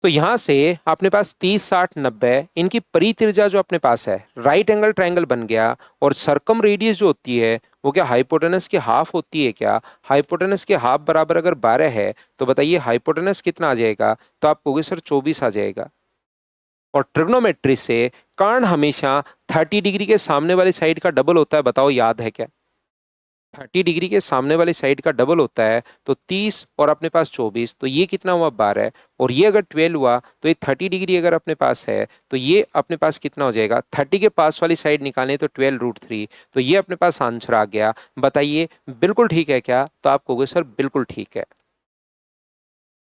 Speaker 1: तो यहां से अपने पास 30, 60, 90 इनकी परित्रिज्या जो अपने पास है, राइट एंगल ट्रायंगल बन गया। और सरकम रेडियस जो होती है वो क्या हाइपोटेनस की हाफ होती है क्या? हाइपोटेनस के हाफ बराबर अगर 12 है तो बताइए हाइपोटेनस कितना आ जाएगा? तो आप कहोगे सर 24 आ जाएगा। और ट्रिग्नोमेट्री से कर्ण हमेशा 30 डिग्री के सामने वाली साइड का डबल होता है, बताओ याद है क्या? 30 डिग्री के सामने वाली साइड का डबल होता है, तो 30 और अपने पास 24, तो ये कितना हुआ 12। और ये अगर 12 हुआ तो ये 30 डिग्री अगर अपने पास है तो ये अपने पास कितना हो जाएगा? 30 के पास वाली साइड निकालें तो 12 √3, तो ये अपने पास आंसर आ गया। बताइए बिल्कुल ठीक है क्या? तो आप कहोगे सर बिल्कुल ठीक है।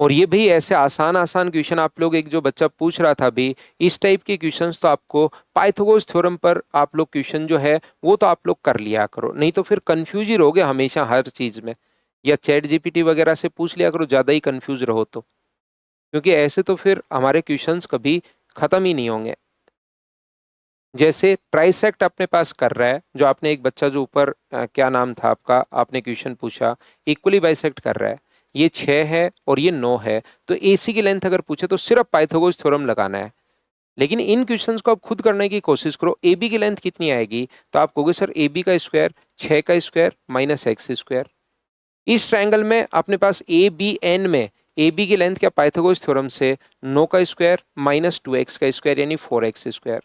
Speaker 1: और ये भी ऐसे आसान आसान क्वेश्चन आप लोग, एक जो बच्चा पूछ रहा था अभी, इस टाइप के क्वेश्चंस तो आपको पाइथागोरस थ्योरम पर आप लोग क्वेश्चन जो है वो तो आप लोग कर लिया करो, नहीं तो फिर कंफ्यूज ही रहोगे हमेशा हर चीज में। या चैट जीपीटी वगैरह से पूछ लिया करो, ज्यादा ही कंफ्यूज रहो तो, क्योंकि ऐसे तो फिर हमारे क्वेश्चंस कभी खत्म ही नहीं होंगे। जैसे ट्राइसेक्ट अपने पास कर रहा है, जो आपने एक बच्चा जो ऊपर क्या नाम था आपका, आपने क्वेश्चन पूछा, इक्वली बाइसेक्ट कर रहा है, ये 6 है और ये 9 है, तो एसी की लेंथ अगर पूछे तो सिर्फ पाइथागोरस थ्योरम लगाना है। लेकिन इन क्वेश्चंस को आप खुद करने की कोशिश करो। ए बी की लेंथ कितनी आएगी, तो आप कहोगे सर ए बी का स्क्वायर 6 का स्क्वायर माइनस एक्स स्क्वायर। इस ट्रायंगल में अपने पास ए बी एन में ए बी की लेंथ क्या पाइथागोरस थ्योरम से 9 का स्क्वायर माइनस 2x का स्क्वायर यानी 4x स्क्वायर।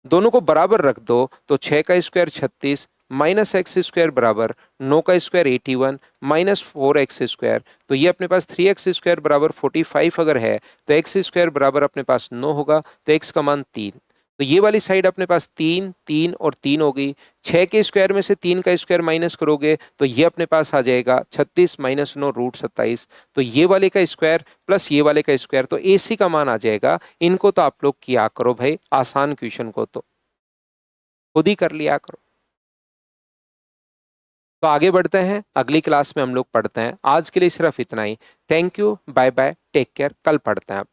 Speaker 1: दोनों को बराबर रख दो तो 6 का स्क्वायर 36 माइनस एक्स स्क्वायर बराबर 9 का स्क्वायर 81 माइनस 4x स्क्वायर। तो ये अपने पास 3x स्क्वायर बराबर 45 अगर है तो x स्क्वायर बराबर अपने पास 9 होगा, तो x का मान 3। तो ये वाली साइड अपने पास 3 3 और 3 हो गई। 6 के स्क्वायर में से 3 का स्क्वायर माइनस करोगे तो ये अपने पास आ जाएगा 36 माइनस 9 रूट 27। तो ये वाले का स्क्वायर प्लस ये वाले का स्क्वायर, तो AC का मान आ जाएगा। इनको तो आप लोग किया करो भाई, आसान क्वेश्चन को तो खुद ही कर लिया करो। तो आगे बढ़ते हैं, अगली क्लास में हम लोग पढ़ते हैं। आज के लिए सिर्फ इतना ही। Thank you, bye bye, take care, कल पढ़ते हैं।